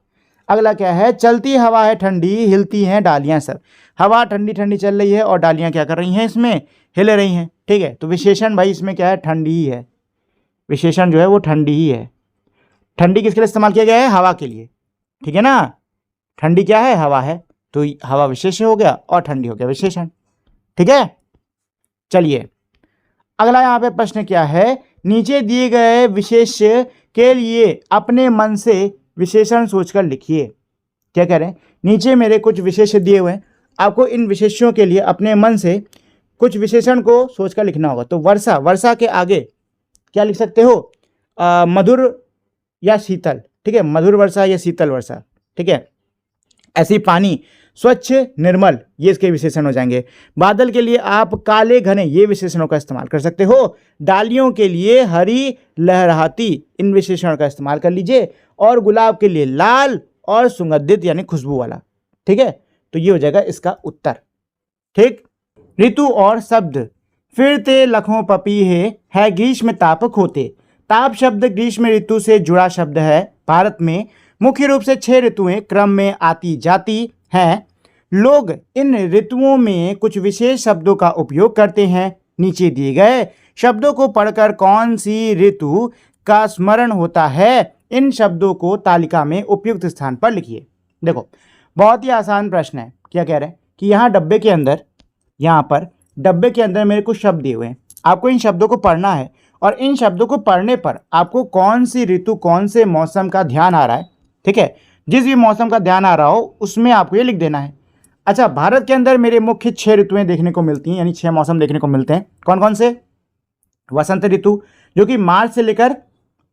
अगला क्या है? चलती हवा है ठंडी, हिलती हैं डालियां सब। हवा ठंडी ठंडी चल रही है और डालियां क्या कर रही हैं? इसमें हिल रही हैं, ठीक है। तो विशेषण भाई इसमें क्या है? ठंडी ही है, विशेषण जो है वो ठंडी ही है। ठंडी किसके लिए इस्तेमाल किया गया है? हवा के लिए, ठीक है ना। ठंडी क्या है? हवा है, तो हवा विशेषण हो गया और ठंडी हो गया विशेषण, ठीक है। चलिए अगला यहाँ पे प्रश्न क्या है? नीचे दिए गए विशेष के लिए अपने मन से विशेषण सोचकर लिखिए। क्या कह रहे हैं? नीचे मेरे कुछ विशेष दिए हुए हैं, आपको इन विशेषों के लिए अपने मन से कुछ विशेषण को सोचकर लिखना होगा। तो वर्षा, वर्षा के आगे क्या लिख सकते हो? मधुर या शीतल, ठीक है। मधुर वर्षा या शीतल वर्षा, ठीक है। ऐसी पानी, स्वच्छ, निर्मल, ये इसके विशेषण हो जाएंगे। बादल के लिए आप काले घने, ये विशेषणों का इस्तेमाल कर सकते हो। डालियों के लिए हरी लहराती, इन विशेषणों का इस्तेमाल कर लीजिए। और गुलाब के लिए लाल और सुगंधित यानी खुशबू वाला, ठीक है। तो ये हो जाएगा इसका उत्तर, ठीक। ऋतु और शब्द। फिरते लखों पपीहे है ग्रीष्म ताप खोते। ताप शब्द ग्रीष्म ऋतु से जुड़ा शब्द है। भारत में मुख्य रूप से 6 ऋतुएं क्रम में आती जाती हैं। लोग इन ऋतुओं में कुछ विशेष शब्दों का उपयोग करते हैं। नीचे दिए गए शब्दों को पढ़कर कौन सी ऋतु का स्मरण होता है? इन शब्दों को तालिका में उपयुक्त स्थान पर लिखिए। देखो बहुत ही आसान प्रश्न है। क्या कह रहे हैं कि यहाँ डब्बे के अंदर, यहाँ पर डब्बे के अंदर मेरे कुछ शब्द दिए हुए हैं, आपको इन शब्दों को पढ़ना है और इन शब्दों को पढ़ने पर आपको कौन सी ऋतु, कौन से मौसम का ध्यान आ रहा है, ठीक है। जिस भी मौसम का ध्यान आ रहा हो उसमें आपको ये लिख देना है। अच्छा, भारत के अंदर मेरे मुख्य 6 ऋतुएं देखने को मिलती हैं, यानी 6 मौसम देखने को मिलते हैं। कौन कौन से? वसंत ऋतु जो कि मार्च से लेकर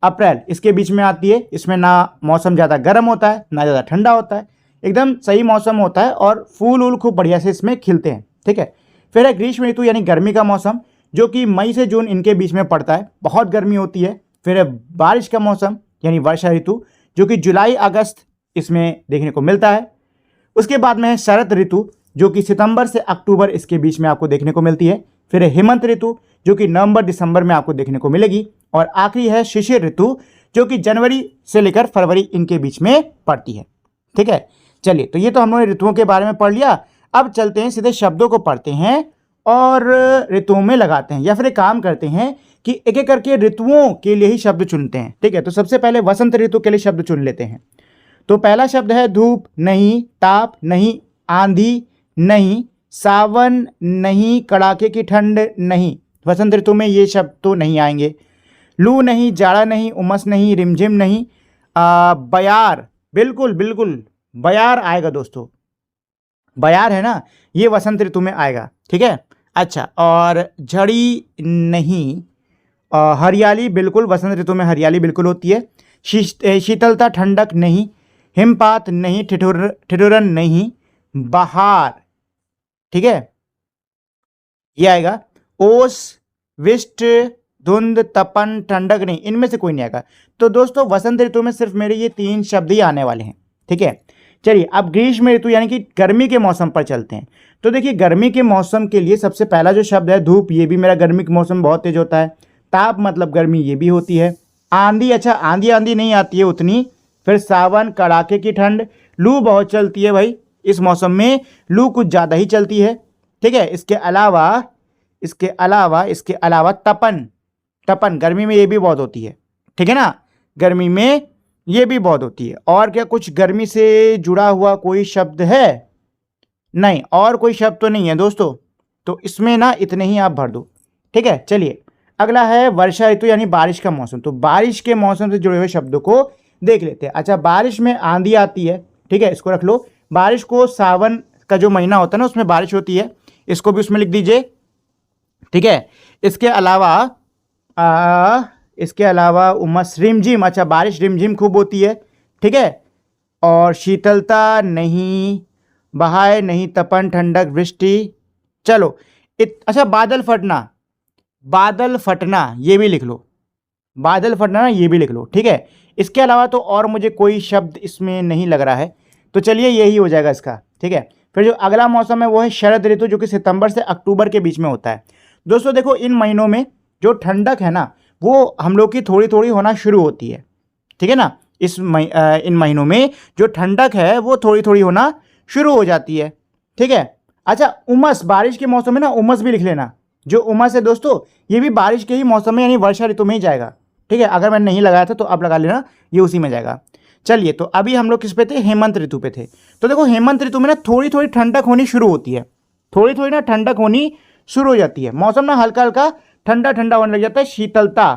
अप्रैल इसके बीच में आती है। इसमें ना मौसम ज़्यादा गर्म होता है ना ज़्यादा ठंडा होता है, एकदम सही मौसम होता है और फूल वूल खूब बढ़िया से इसमें खिलते हैं, ठीक है। फिर है ग्रीष्म ऋतु यानी गर्मी का मौसम जो कि मई से जून इनके बीच में पड़ता है, बहुत गर्मी होती है। फिर है बारिश का मौसम यानी वर्षा ऋतु जो कि जुलाई अगस्त इसमें देखने को मिलता है। उसके बाद में है शरद ऋतु जो कि सितंबर से अक्टूबर इसके बीच में आपको देखने को मिलती है। फिर है हेमंत ऋतु जो कि नवंबर दिसंबर में आपको देखने को मिलेगी। और आखिरी है शिशिर ऋतु जो कि जनवरी से लेकर फरवरी इनके बीच में पड़ती है, ठीक है। चलिए, तो ये तो हमने ऋतुओं के बारे में पढ़ लिया। अब चलते हैं सीधे शब्दों को पढ़ते हैं और ऋतुओं में लगाते हैं, या फिर एक काम करते हैं कि एक एक करके ऋतुओं के लिए ही शब्द चुनते हैं, ठीक है। तो सबसे पहले वसंत ऋतु के लिए शब्द चुन लेते हैं। तो पहला शब्द है धूप नहीं, ताप नहीं, आंधी नहीं, सावन नहीं, कड़ाके की ठंड नहीं। वसंत ऋतु में ये शब्द तो नहीं आएंगे। लू नहीं, जाड़ा नहीं, उमस नहीं, रिमझिम नहीं, बयार, बिल्कुल बिल्कुल बयार आएगा दोस्तों, बयार है ना, ये वसंत ऋतु में आएगा, ठीक है। अच्छा, और झड़ी नहीं, हरियाली बिल्कुल, वसंत ऋतु में हरियाली बिल्कुल होती है। शीतलता, ठंडक नहीं, हिमपात नहीं, ठिठुरन नहीं, बहार, ठीक है, ये आएगा। ओस, विष्ट, धुंध, तपन, ठंडक नहीं, इनमें से कोई नहीं आएगा। तो दोस्तों वसंत ऋतु में सिर्फ मेरे ये 3 शब्द ही आने वाले हैं, ठीक है। चलिए अब ग्रीष्म ऋतु यानी कि गर्मी के मौसम पर चलते हैं। तो देखिए गर्मी के मौसम के लिए सबसे पहला जो शब्द है धूप, ये भी मेरा गर्मी के मौसम बहुत तेज होता है। ताप मतलब गर्मी, ये भी होती है। आंधी, अच्छा आंधी नहीं आती है उतनी। फिर सावन, कड़ाके की ठंड। लू बहुत चलती है भाई, इस मौसम में लू कुछ ज़्यादा ही चलती है, ठीक है। इसके अलावा तपन गर्मी में ये भी बहुत होती है, ठीक है ना, गर्मी में ये भी बहुत होती है। और क्या कुछ गर्मी से जुड़ा हुआ कोई शब्द है? नहीं, और कोई शब्द तो नहीं है दोस्तों, तो इसमें ना इतने ही आप भर दो, ठीक है। चलिए अगला है वर्षा ऋतु यानी बारिश का मौसम। तो बारिश के मौसम से जुड़े हुए शब्दों को देख लेते हैं। अच्छा, बारिश में आंधी आती है, ठीक है, इसको रख लो। बारिश को सावन का जो महीना होता है ना उसमें बारिश होती है, इसको भी उसमें लिख दीजिए, ठीक है। इसके अलावा इसके अलावा उमस, रिमझिम, अच्छा बारिश रिमझिम खूब होती है, ठीक है। और शीतलता नहीं, बहाय नहीं, तपन, ठंडक, वृष्टि। चलो अच्छा बादल फटना, बादल फटना ये भी लिख लो, बादल फटना ना ये भी लिख लो, ठीक है। इसके अलावा तो और मुझे कोई शब्द इसमें नहीं लग रहा है, तो चलिए यही हो जाएगा इसका, ठीक है। फिर जो अगला मौसम है वो है शरद ऋतु, जो कि सितंबर से अक्टूबर के बीच में होता है। दोस्तों देखो इन महीनों में जो ठंडक है ना वो हम लोग की थोड़ी थोड़ी होना शुरू होती है, ठीक है ना। इन महीनों में जो ठंडक है वो थोड़ी थोड़ी होना शुरू हो जाती है, ठीक है। अच्छा उमस, बारिश के मौसम में ना उमस भी लिख लेना। जो उमस है दोस्तों ये भी बारिश के ही मौसम में यानी वर्षा ऋतु में ही जाएगा, ठीक है। अगर मैंने नहीं लगाया था तो अब लगा लेना, ये उसी में जाएगा। चलिए तो अभी हम लोग किस पे थे, हेमंत ऋतु पे थे। तो देखो हेमंत ऋतु में ना थोड़ी थोड़ी ठंडक होनी शुरू होती है, थोड़ी थोड़ी ना ठंडक होनी शुरू हो जाती है, मौसम ना हल्का हल्का ठंडा ठंडा होने लग जाता है, शीतलता,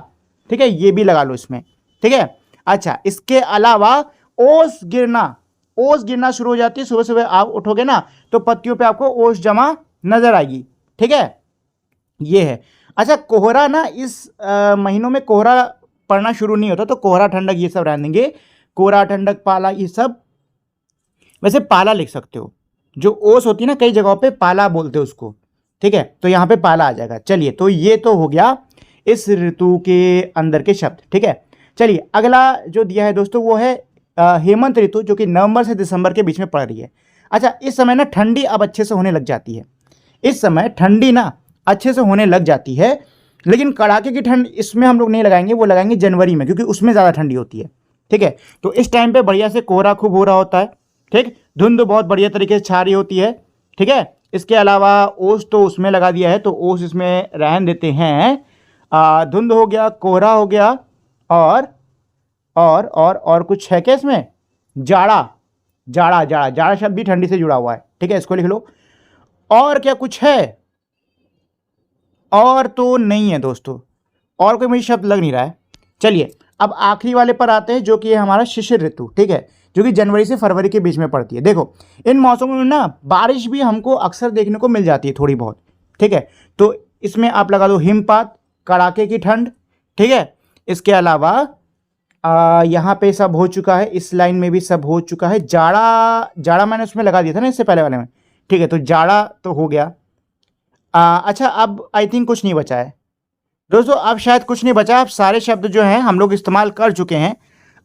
ठीक है, ये भी लगा लो इसमें, ठीक है। अच्छा इसके अलावा ओस गिरना, ओस गिरना शुरू हो जाती है, सुबह सुबह आप उठोगे ना तो पत्तियों पे आपको ओस जमा नजर आएगी, ठीक है, ये है। अच्छा कोहरा ना इस महीनों में कोहरा पड़ना शुरू नहीं होता, तो कोहरा ठंडक ये सब रहने देंगे, कोहरा ठंडक पाला ये सब। वैसे पाला लिख सकते हो, जो ओस होती है ना कई जगहों पे पाला बोलते हैं उसको, ठीक है, तो यहाँ पे पाला आ जाएगा। चलिए तो ये तो हो गया इस ऋतु के अंदर के शब्द, ठीक है। चलिए अगला जो दिया है दोस्तों वो है हेमंत ऋतु, जो कि नवंबर से दिसंबर के बीच में पड़ रही है। अच्छा इस समय ना ठंडी अब अच्छे से होने लग जाती है, इस समय ठंडी ना अच्छे से होने लग जाती है, लेकिन कड़ाके की ठंड इसमें हम लोग नहीं लगाएंगे, वो लगाएंगे जनवरी में, क्योंकि उसमें ज़्यादा ठंडी होती है, ठीक है। तो इस टाइम पे बढ़िया से कोहरा खूब हो रहा होता है, ठीक, धुंध बहुत बढ़िया तरीके से छा रही होती है, ठीक है। इसके अलावा ओस तो उसमें लगा दिया है तो ओस इसमें रहन देते हैं, धुंध हो गया, कोहरा हो गया, और कुछ है क्या इसमें, जाड़ा, जाड़ा जाड़ा जाड़ा शब्द भी ठंडी से जुड़ा हुआ है, ठीक है, इसको लिख लो। और क्या कुछ है, और तो नहीं है दोस्तों, और कोई मुझे शब्द लग नहीं रहा है। चलिए अब आखिरी वाले पर आते हैं जो कि है हमारा शिशिर ऋतु, ठीक है, जो कि जनवरी से फरवरी के बीच में पड़ती है। देखो इन मौसमों में ना बारिश भी हमको अक्सर देखने को मिल जाती है थोड़ी बहुत, ठीक है। तो इसमें आप लगा दो हिमपात, कड़ाके की ठंड, ठीक है। इसके अलावा यहाँ पे सब हो चुका है, इस लाइन में भी सब हो चुका है, जाड़ा, जाड़ा मैंने उसमें लगा दिया था ना इससे पहले वाले में, ठीक है, तो जाड़ा तो हो गया। अच्छा अब आई थिंक कुछ नहीं बचा है दोस्तों, अब शायद कुछ नहीं बचा, अब सारे शब्द जो हैं हम लोग इस्तेमाल कर चुके हैं।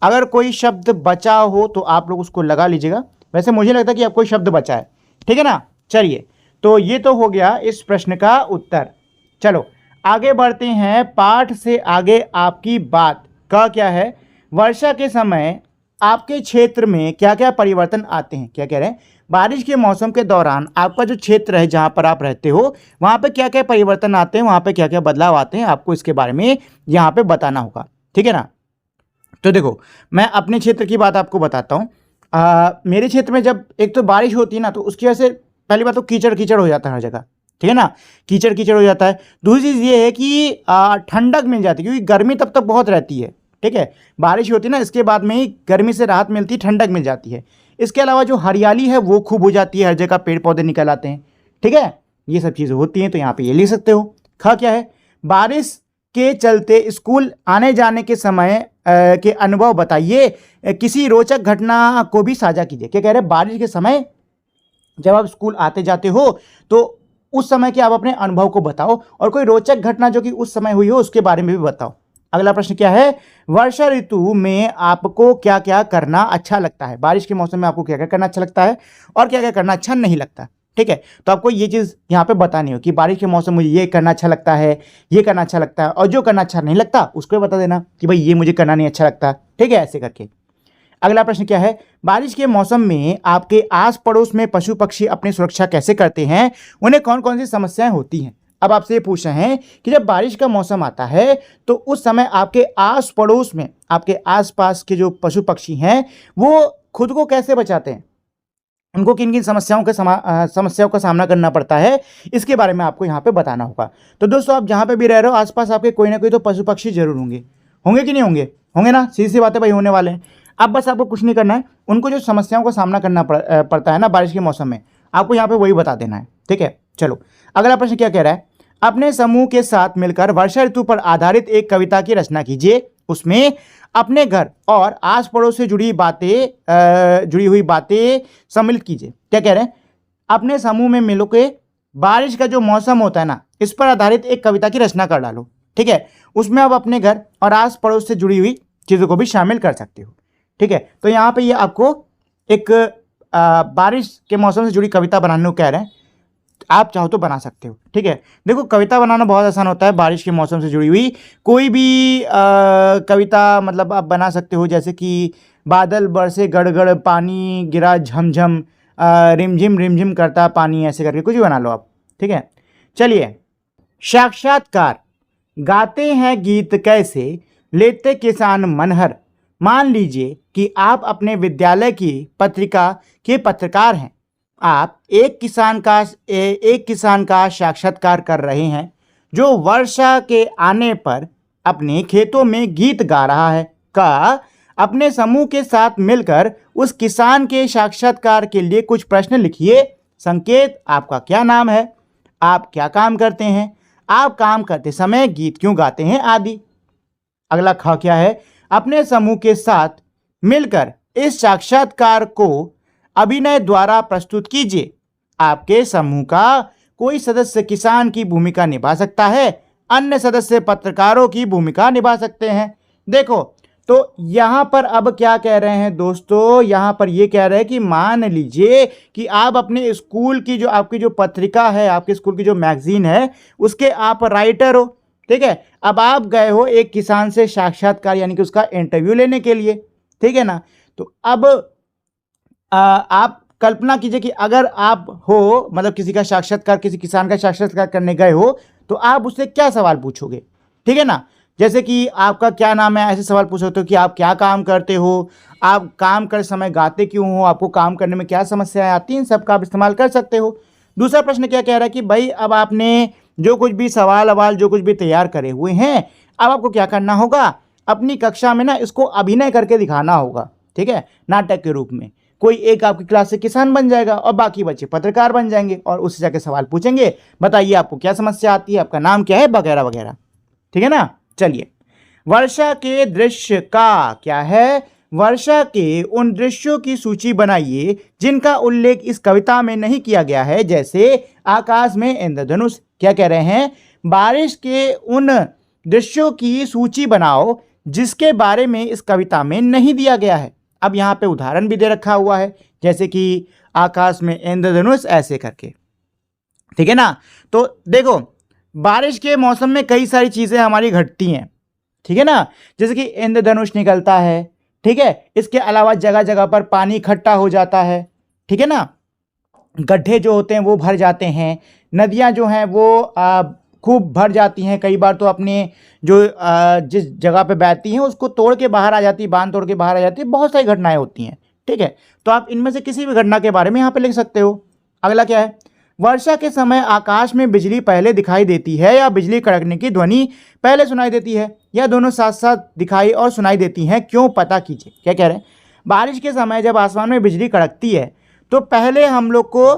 अगर कोई शब्द बचा हो तो आप लोग उसको लगा लीजिएगा, वैसे मुझे लगता है कि अब कोई शब्द बचा है, ठीक है ना। चलिए तो ये तो हो गया इस प्रश्न का उत्तर। चलो आगे बढ़ते हैं, पाठ से आगे आपकी बात का क्या है, वर्षा के समय आपके क्षेत्र में क्या क्या परिवर्तन आते हैं, क्या कह रहे हैं, बारिश के मौसम के दौरान आपका जो क्षेत्र है जहाँ पर आप रहते हो वहाँ पे क्या क्या परिवर्तन आते हैं, वहाँ पे क्या क्या बदलाव आते हैं, आपको इसके बारे में यहाँ पे बताना होगा, ठीक है ना। तो देखो मैं अपने क्षेत्र की बात आपको बताता हूँ। मेरे क्षेत्र में जब एक तो बारिश होती है ना तो उसकी वजह से पहली बात तो कीचड़ कीचड़ हो जाता है हर जगह, ठीक है ना, कीचड़ कीचड़ हो जाता है। दूसरी चीज़ ये है कि ठंडक मिल जाती है, क्योंकि गर्मी तब तक बहुत रहती है, ठीक है, बारिश होती है ना इसके बाद में ही गर्मी से राहत मिलती है, ठंडक मिल जाती है। इसके अलावा जो हरियाली है वो खूब हो जाती है, हर जगह पेड़ पौधे निकल आते हैं, ठीक है, ये सब चीज़ें होती हैं। तो यहाँ पे ये लिख सकते हो। खा क्या है, बारिश के चलते स्कूल आने जाने के समय के अनुभव बताइए, किसी रोचक घटना को भी साझा कीजिए। क्या कह रहे हैं, बारिश के समय जब आप स्कूल आते जाते हो तो उस समय के आप अपने अनुभव को बताओ, और कोई रोचक घटना जो कि उस समय हुई हो उसके बारे में भी बताओ। अगला प्रश्न क्या है, वर्षा ऋतु में आपको क्या क्या करना अच्छा लगता है, बारिश के मौसम में आपको क्या क्या करना अच्छा लगता है और क्या क्या करना अच्छा नहीं लगता, ठीक है। तो आपको ये चीज़ यहाँ पे बतानी हो कि बारिश के मौसम में मुझे ये करना अच्छा लगता है, ये करना अच्छा लगता है, और जो करना अच्छा नहीं लगता उसको बता देना कि भाई ये मुझे करना नहीं अच्छा लगता, ठीक है, ऐसे करके। अगला प्रश्न क्या है, बारिश के मौसम में आपके आस पड़ोस में पशु पक्षी अपनी सुरक्षा कैसे करते हैं, उन्हें कौन कौन सी समस्याएं होती हैं। अब आपसे ये पूछ रहे हैं कि जब बारिश का मौसम आता है तो उस समय आपके आस पड़ोस में आपके आसपास के जो पशु पक्षी हैं वो खुद को कैसे बचाते हैं, उनको किन किन समस्याओं का सामना करना पड़ता है, इसके बारे में आपको यहाँ पे बताना होगा। तो दोस्तों आप जहाँ पे भी रह रहे हो आसपास आपके कोई ना कोई तो पशु पक्षी जरूर होंगे, होंगे कि नहीं होंगे, होंगे ना, सीधी सी बात है भाई, होने वाले हैं। अब बस आपको कुछ नहीं करना है, उनको जो समस्याओं का सामना करना पड़ता है ना बारिश के मौसम में, आपको यहाँ पे वही बता देना है, ठीक है। चलो अगला प्रश्न क्या कह रहा है, अपने समूह के साथ मिलकर वर्षा ऋतु पर आधारित एक कविता की रचना कीजिए। उसमें अपने घर और आस पड़ोस से जुड़ी हुई बातें सम्मिलित कीजिए। क्या कह रहे हैं? अपने समूह में मिलो के बारिश का जो मौसम होता है ना, इस पर आधारित एक कविता की रचना कर डालो। ठीक है, उसमें आप अपने घर और आस पड़ोस से जुड़ी हुई चीज़ों को भी शामिल कर सकते हो। ठीक है, तो यहाँ पे ये आपको एक बारिश के मौसम से जुड़ी कविता बनाने को कह रहे हैं। आप चाहो तो बना सकते हो। ठीक है, देखो कविता बनाना बहुत आसान होता है। बारिश के मौसम से जुड़ी हुई कोई भी कविता मतलब आप बना सकते हो, जैसे कि बादल बरसे गड़गड़, पानी गिरा झमझम, रिमझिम रिमझिम करता पानी, ऐसे करके कुछ भी बना लो आप। ठीक है, चलिए। साक्षात्कार। गाते हैं गीत कैसे, लेते किसान मनहर। मान लीजिए कि आप अपने विद्यालय की पत्रिका के पत्रकार हैं। आप एक किसान का साक्षात्कार कर रहे हैं जो वर्षा के आने पर अपने खेतों में गीत गा रहा है। अपने समूह के साथ मिलकर उस किसान के साक्षात्कार के लिए कुछ प्रश्न लिखिए। संकेत: आपका क्या नाम है, आप क्या काम करते हैं, आप काम करते समय गीत क्यों गाते हैं, आदि। अगला ख क्या है? अपने समूह के साथ मिलकर इस साक्षात्कार को अभिनय द्वारा प्रस्तुत कीजिए। आपके समूह का कोई सदस्य किसान की भूमिका निभा सकता है, अन्य सदस्य पत्रकारों की भूमिका निभा सकते हैं। देखो, तो यहाँ पर अब क्या कह रहे हैं दोस्तों, यहाँ पर ये कह रहे हैं कि मान लीजिए कि आप अपने स्कूल की जो आपकी जो पत्रिका है, आपके स्कूल की जो मैगजीन है, उसके आप राइटर हो। ठीक है, अब आप गए हो एक किसान से साक्षात्कार यानी कि उसका इंटरव्यू लेने के लिए। ठीक है ना, तो अब आप कल्पना कीजिए कि अगर आप हो मतलब किसी किसान का साक्षात्कार करने गए हो, तो आप उससे क्या सवाल पूछोगे। ठीक है ना, जैसे कि आपका क्या नाम है, ऐसे सवाल पूछ सकते हो कि आप क्या काम करते हो, आप काम करते समय गाते क्यों हो, आपको काम करने में क्या समस्याएं आती हैं, इन सब का आप इस्तेमाल कर सकते हो। दूसरा प्रश्न क्या कह रहा है कि भाई अब आपने जो कुछ भी सवाल जो कुछ भी तैयार करे हुए हैं, अब आपको क्या करना होगा, अपनी कक्षा में ना इसको अभिनय करके दिखाना होगा। ठीक है, नाटक के रूप में कोई एक आपकी क्लास से किसान बन जाएगा और बाकी बच्चे पत्रकार बन जाएंगे और उससे जाके सवाल पूछेंगे, बताइए आपको क्या समस्या आती है, आपका नाम क्या है, वगैरह वगैरह। ठीक है ना, चलिए। वर्षा के दृश्य का क्या है? वर्षा के उन दृश्यों की सूची बनाइए जिनका उल्लेख इस कविता में नहीं किया गया है, जैसे आकाश में इंद्रधनुष। क्या कह रहे हैं? बारिश के उन दृश्यों की सूची बनाओ जिसके बारे में इस कविता में नहीं दिया गया है। अब यहाँ पे उदाहरण भी दे रखा हुआ है, जैसे कि आकाश में इंद्रधनुष, ऐसे करके। ठीक है ना, तो देखो बारिश के मौसम में कई सारी चीज़ें हमारी घटती हैं। ठीक है ना, जैसे कि इंद्रधनुष निकलता है। ठीक है, इसके अलावा जगह जगह पर पानी इकट्ठा हो जाता है। ठीक है ना, गड्ढे जो होते हैं वो भर जाते हैं, नदियाँ जो हैं वो खूब भर जाती हैं। कई बार तो अपने जो जिस जगह पे बहती हैं उसको तोड़ के बाहर आ जाती है, बांध तोड़ के बाहर आ जाती है। बहुत सारी घटनाएं होती हैं। ठीक है, तो आप इनमें से किसी भी घटना के बारे में यहाँ पे लिख सकते हो। अगला क्या है? वर्षा के समय आकाश में बिजली पहले दिखाई देती है या बिजली कड़कने की ध्वनि पहले सुनाई देती है, या दोनों साथ साथ दिखाई और सुनाई देती हैं, क्यों, पता कीजिए। क्या कह रहे हैं? बारिश के समय जब आसमान में बिजली कड़कती है तो पहले हम लोग को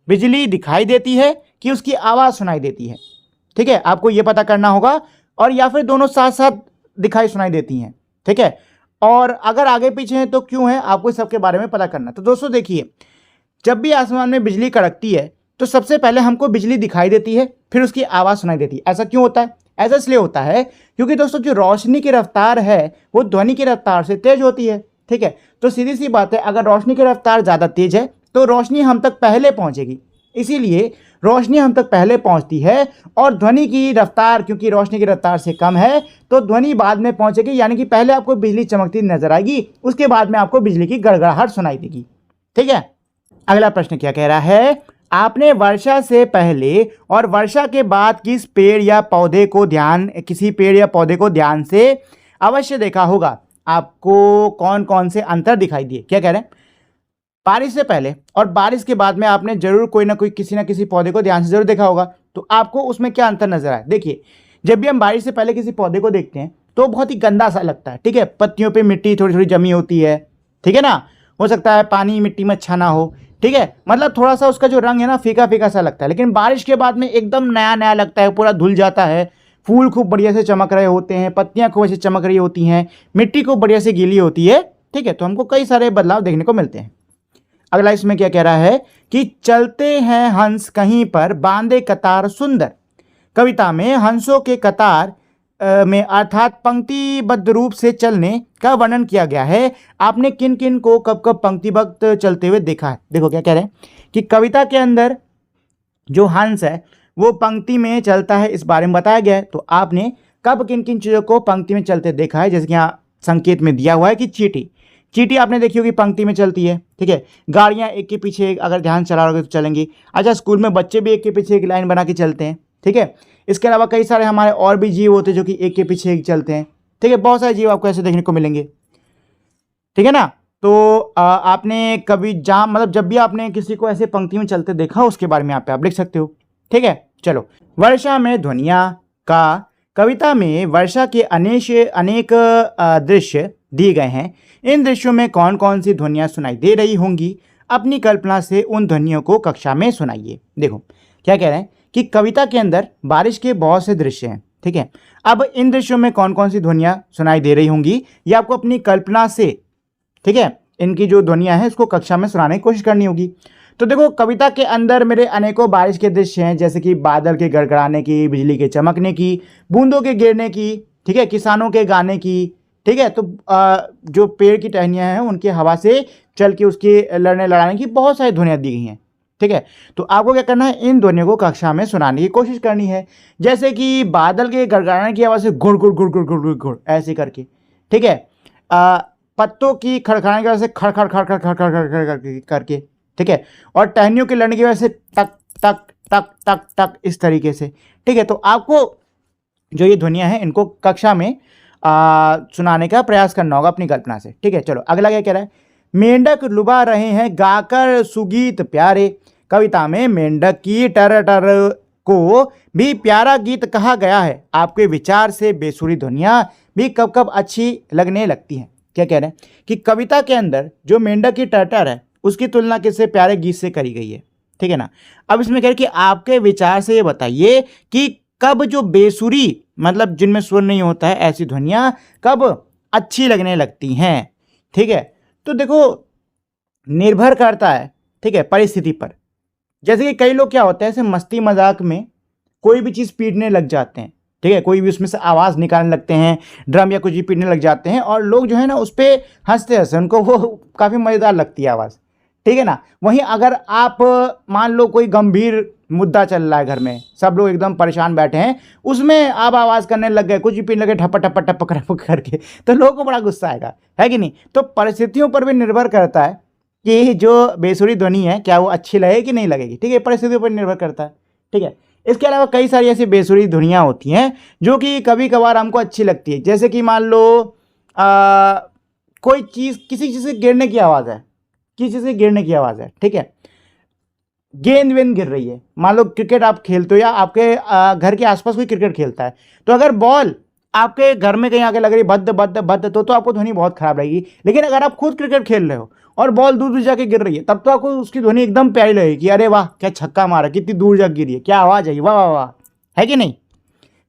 बिजली दिखाई देती है कि उसकी आवाज़ सुनाई देती है। ठीक है, आपको ये पता करना होगा, और या फिर दोनों साथ साथ दिखाई सुनाई देती हैं। ठीक है, और अगर आगे पीछे हैं तो क्यों है, आपको इस सब के बारे में पता करना। तो दोस्तों देखिए, जब भी आसमान में बिजली कड़कती है तो सबसे पहले हमको बिजली दिखाई देती है, फिर उसकी आवाज़ सुनाई देती है। ऐसा क्यों होता है? ऐसा इसलिए होता है क्योंकि दोस्तों जो रोशनी की रफ्तार है वो ध्वनि की रफ्तार से तेज होती है। ठीक है, तो सीधी सी बात है, अगर रोशनी की रफ्तार ज़्यादा तेज है तो रोशनी हम तक पहले पहुंचेगी, इसीलिए रोशनी हम तक पहले पहुंचती है। और ध्वनि की रफ्तार क्योंकि रोशनी की रफ्तार से कम है तो ध्वनि बाद में पहुंचेगी, यानी कि पहले आपको बिजली चमकती नजर आएगी, उसके बाद में आपको बिजली की गड़गड़ाहट सुनाई देगी। ठीक है, अगला प्रश्न क्या कह रहा है? आपने वर्षा से पहले और वर्षा के बाद किसी पेड़ या पौधे को ध्यान से अवश्य देखा होगा। आपको कौन कौन से अंतर दिखाई दिए? क्या कह रहे हैं? बारिश से पहले और बारिश के बाद में आपने जरूर कोई ना किसी पौधे को ध्यान से जरूर देखा होगा, तो आपको उसमें क्या अंतर नजर आया? देखिए, जब भी हम बारिश से पहले किसी पौधे को देखते हैं तो बहुत ही गंदा सा लगता है। ठीक है, पत्तियों पे मिट्टी थोड़ी थोड़ी जमी होती है। ठीक है ना, हो सकता है पानी मिट्टी में अच्छा ना हो। ठीक है, मतलब थोड़ा सा उसका जो रंग है ना फीका फीका सा लगता है, लेकिन बारिश के बाद में एकदम नया नया लगता है, पूरा धुल जाता है। फूल खूब बढ़िया से चमक रहे होते हैं, पत्तियां खूब अच्छे चमक रही होती हैं, मिट्टी खूब बढ़िया से गीली होती है। ठीक है, तो हमको कई सारे बदलाव देखने को मिलते हैं। अगला इसमें क्या कह रहा है कि चलते हैं हंस कहीं पर बांधे कतार सुंदर। कविता में हंसों के कतार में अर्थात पंक्तिबद्ध रूप से चलने का वर्णन किया गया है। आपने किन किन को कब कब पंक्तिबद्ध चलते हुए देखा है? देखो क्या कह रहे हैं कि कविता के अंदर जो हंस है वो पंक्ति में चलता है, इस बारे में बताया गया है। तो आपने कब किन किन चीज़ों को पंक्ति में चलते देखा है? जैसे कि यहाँ संकेत में दिया हुआ है कि चींटी, चींटी आपने देखी होगी पंक्ति में चलती है। ठीक है, गाड़ियाँ एक के पीछे एक अगर ध्यान चला रहोगे तो चलेंगी। अच्छा, स्कूल में बच्चे भी एक के पीछे एक लाइन बना के चलते हैं। ठीक है, इसके अलावा कई सारे हमारे और भी जीव होते हैं जो कि एक के पीछे एक चलते हैं। ठीक है, बहुत सारे जीव आपको ऐसे देखने को मिलेंगे। ठीक है ना, तो आपने कभी मतलब जब भी आपने किसी को ऐसे पंक्ति में चलते देखा उसके बारे में यहाँ पे आप लिख सकते हो। ठीक है, चलो। वर्षा में ध्वनियाँ का, कविता में वर्षा के अनेक दृश्य दिए गए हैं। इन दृश्यों में कौन कौन सी ध्वनियाँ सुनाई दे रही होंगी? अपनी कल्पना से उन ध्वनियों को कक्षा में सुनाइए। देखो क्या कह रहे हैं कि कविता के अंदर बारिश के बहुत से दृश्य हैं। ठीक है, अब इन दृश्यों में कौन कौन सी ध्वनियाँ सुनाई दे रही होंगी ये आपको अपनी कल्पना से, ठीक है, इनकी जो ध्वनियाँ हैं इसको कक्षा में सुनाने की कोशिश करनी होगी। तो देखो कविता के अंदर मेरे अनेकों बारिश के दृश्य हैं, जैसे कि बादल के गड़गड़ाने की, बिजली के चमकने की, बूंदों के गिरने की, ठीक है, किसानों के गाने की। ठीक है, तो जो पेड़ की टहनियाँ हैं उनके हवा से चल के उसके लड़ने लड़ाने की बहुत सारी ध्वनियाँ दी गई हैं। ठीक है, तो आपको क्या करना है, इन ध्वनियों को कक्षा में सुनाने की कोशिश करनी है। जैसे कि बादल के गड़गड़ाने की आवाज़ से गुड़ गुड़ गुड़ गुड़ गुड़ गुड़ गुड़ ऐसे करके। ठीक है, पत्तों की खड़खड़ाने की वजह से खड़ खड़ खड़ खड़ खड़ खड़ खड़ खड़ करके। ठीक है, और टहनियों के लड़ने की वजह से टक टक टक टक टक इस तरीके से। ठीक है, तो आपको जो ये ध्वनियाँ हैं इनको कक्षा में सुनाने का प्रयास करना होगा अपनी कल्पना से। ठीक है, चलो अगला क्या कह रहा है, मेंढक लुभा रहे हैं गाकर सुगीत प्यारे। कविता में मेंढक की टर टर को भी प्यारा गीत कहा गया है। आपके विचार से बेसुरी ध्वनियाँ भी कब कब अच्छी लगने लगती हैं। क्या कह रहे हैं कि कविता के अंदर जो मेंढक की टटर है उसकी तुलना किससे, प्यारे गीत से करी गई है। ठीक है ना, अब इसमें कह रहे कि आपके विचार से ये बताइए कि कब जो बेसुरी मतलब जिनमें सुर नहीं होता है ऐसी ध्वनियाँ कब अच्छी लगने लगती हैं। ठीक है, तो देखो निर्भर करता है, ठीक है, परिस्थिति पर। जैसे कि कई लोग क्या होता है ऐसे मस्ती मजाक में कोई भी चीज़ पीटने लग जाते हैं। ठीक है, कोई भी उसमें से आवाज़ निकालने लगते हैं, ड्रम या कुछ भी पीटने लग जाते हैं और लोग जो है ना उस पर हंसते हंसते, उनको वो काफ़ी मज़ेदार लगती है आवाज़। ठीक है ना, वहीं अगर आप मान लो कोई गंभीर मुद्दा चल रहा है घर में, सब लोग एकदम परेशान बैठे हैं, उसमें आप आवाज़ करने लग गए, कुछ भी पीने लगे ठप्पा ठप्पा टप्पा टप्पा करके, तो लोगों को बड़ा गुस्सा आएगा, है कि नहीं? तो परिस्थितियों पर भी निर्भर करता है कि जो बेसुरी ध्वनि है क्या वो अच्छी लगेगी कि नहीं लगेगी। ठीक है, परिस्थितियों पर निर्भर करता है। ठीक है, इसके अलावा कई सारी ऐसी बेसुरी ध्वनियाँ होती हैं जो कि कभी कभार हमको अच्छी लगती है। जैसे कि मान लो कोई चीज़, किसी चीज़ से गिरने की आवाज़ है, किसी चीज़ से गिरने की आवाज़ है। ठीक है, गेंद वेंद गिर रही है, मान लो क्रिकेट आप खेलते हो या आपके घर के आसपास कोई क्रिकेट खेलता है, तो अगर बॉल आपके घर में कहीं आके लग रही है बद्द बद्द बद्द तो आपको ध्वनि बहुत खराब लगेगी। लेकिन अगर आप खुद क्रिकेट खेल रहे हो और बॉल दूर दूर जाके गिर रही है तब तो आपको उसकी ध्वनि एकदम प्यारी लगेगी, अरे वाह क्या छक्का मारा, कितनी दूर जाके गिरी है, क्या आवाज़ है, वाह वाह वाह, है कि नहीं?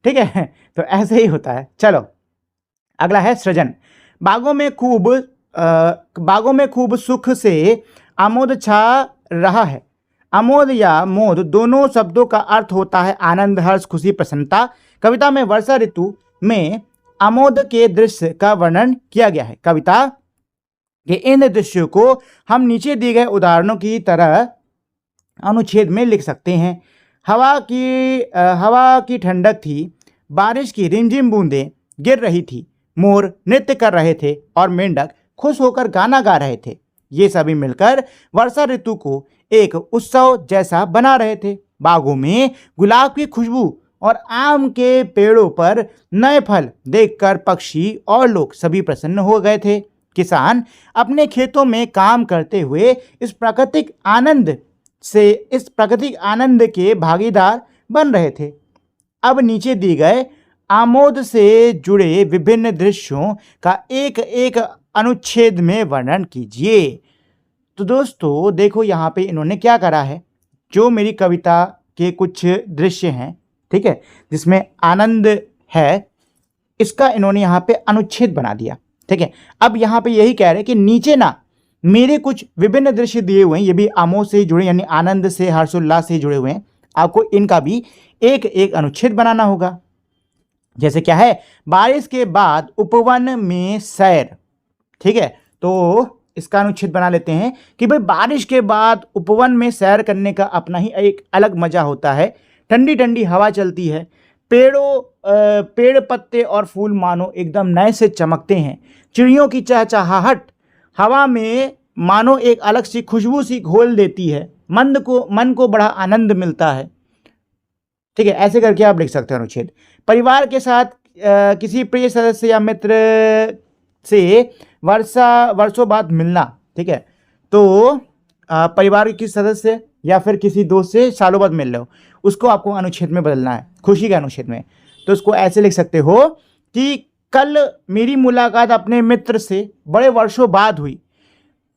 ठीक है, तो ऐसे ही होता है। चलो अगला है सृजन। बागों में खूब सुख से आमोद छा रहा है। आमोद या मोद दोनों शब्दों का अर्थ होता है आनंद, हर्ष, खुशी, प्रसन्नता। कविता में वर्षा ऋतु में आमोद के दृश्य का वर्णन किया गया है। कविता के इन दृश्यों को हम नीचे दिए गए उदाहरणों की तरह अनुच्छेद में लिख सकते हैं। हवा की ठंडक थी, बारिश की रिमझिम बूंदें गिर रही थी, मोर नृत्य कर रहे थे और मेंढक खुश होकर गाना गा रहे थे। ये सभी मिलकर वर्षा ऋतु को एक उत्सव जैसा बना रहे थे। बागों में गुलाब की खुशबू और आम के पेड़ों पर नए फल देखकर पक्षी और लोग सभी प्रसन्न हो गए थे। किसान अपने खेतों में काम करते हुए इस प्राकृतिक आनंद के भागीदार बन रहे थे। अब नीचे दिए गए आमोद से जुड़े विभिन्न दृश्यों का एक एक अनुच्छेद में वर्णन कीजिए। तो दोस्तों देखो यहाँ पे इन्होंने क्या करा है, जो मेरी कविता के कुछ दृश्य हैं, ठीक है, जिसमें आनंद है, इसका इन्होंने यहाँ पे अनुच्छेद बना दिया। ठीक है, अब यहाँ पे यही कह रहे हैं कि नीचे ना मेरे कुछ विभिन्न दृश्य दिए हुए हैं, ये भी आमोद से जुड़े यानी आनंद से हर्षोल्लास से जुड़े हुए हैं। आपको इनका भी एक एक अनुच्छेद बनाना होगा। जैसे क्या है, बारिश के बाद उपवन में सैर। ठीक है, तो इसका अनुच्छेद बना लेते हैं कि भाई बारिश के बाद उपवन में सैर करने का अपना ही एक अलग मजा होता है। ठंडी ठंडी हवा चलती है, पेड़ पत्ते और फूल मानो एकदम नए से चमकते हैं। चिड़ियों की चहचहाहट हवा में मानो एक अलग सी खुशबू सी घोल देती है। मन को बड़ा आनंद मिलता है। ठीक है, ऐसे करके आप लिख सकते हैं अनुच्छेद। परिवार के साथ किसी प्रिय सदस्य या मित्र से वर्षों बाद मिलना। ठीक है, तो परिवार के किसी सदस्य या फिर किसी दोस्त से सालों बाद मिल रहे हो, उसको आपको अनुच्छेद में बदलना है, खुशी के अनुच्छेद में। तो इसको ऐसे लिख सकते हो कि कल मेरी मुलाकात अपने मित्र से बड़े वर्षों बाद हुई।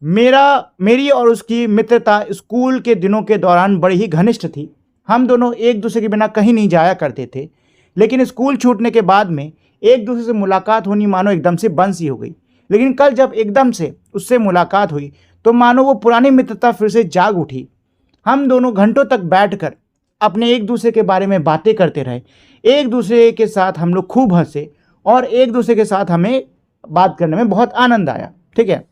मेरी और उसकी मित्रता स्कूल के दिनों के दौरान बड़ी ही घनिष्ठ थी। हम दोनों एक दूसरे के बिना कहीं नहीं जाया करते थे, लेकिन स्कूल छूटने के बाद में एक दूसरे से मुलाकात होनी मानो एकदम से बंद सी हो गई। लेकिन कल जब एकदम से उससे मुलाकात हुई तो मानो वो पुरानी मित्रता फिर से जाग उठी। हम दोनों घंटों तक बैठकर अपने एक दूसरे के बारे में बातें करते रहे। एक दूसरे के साथ हम लोग खूब हंसे और एक दूसरे के साथ हमें बात करने में बहुत आनंद आया। ठीक है,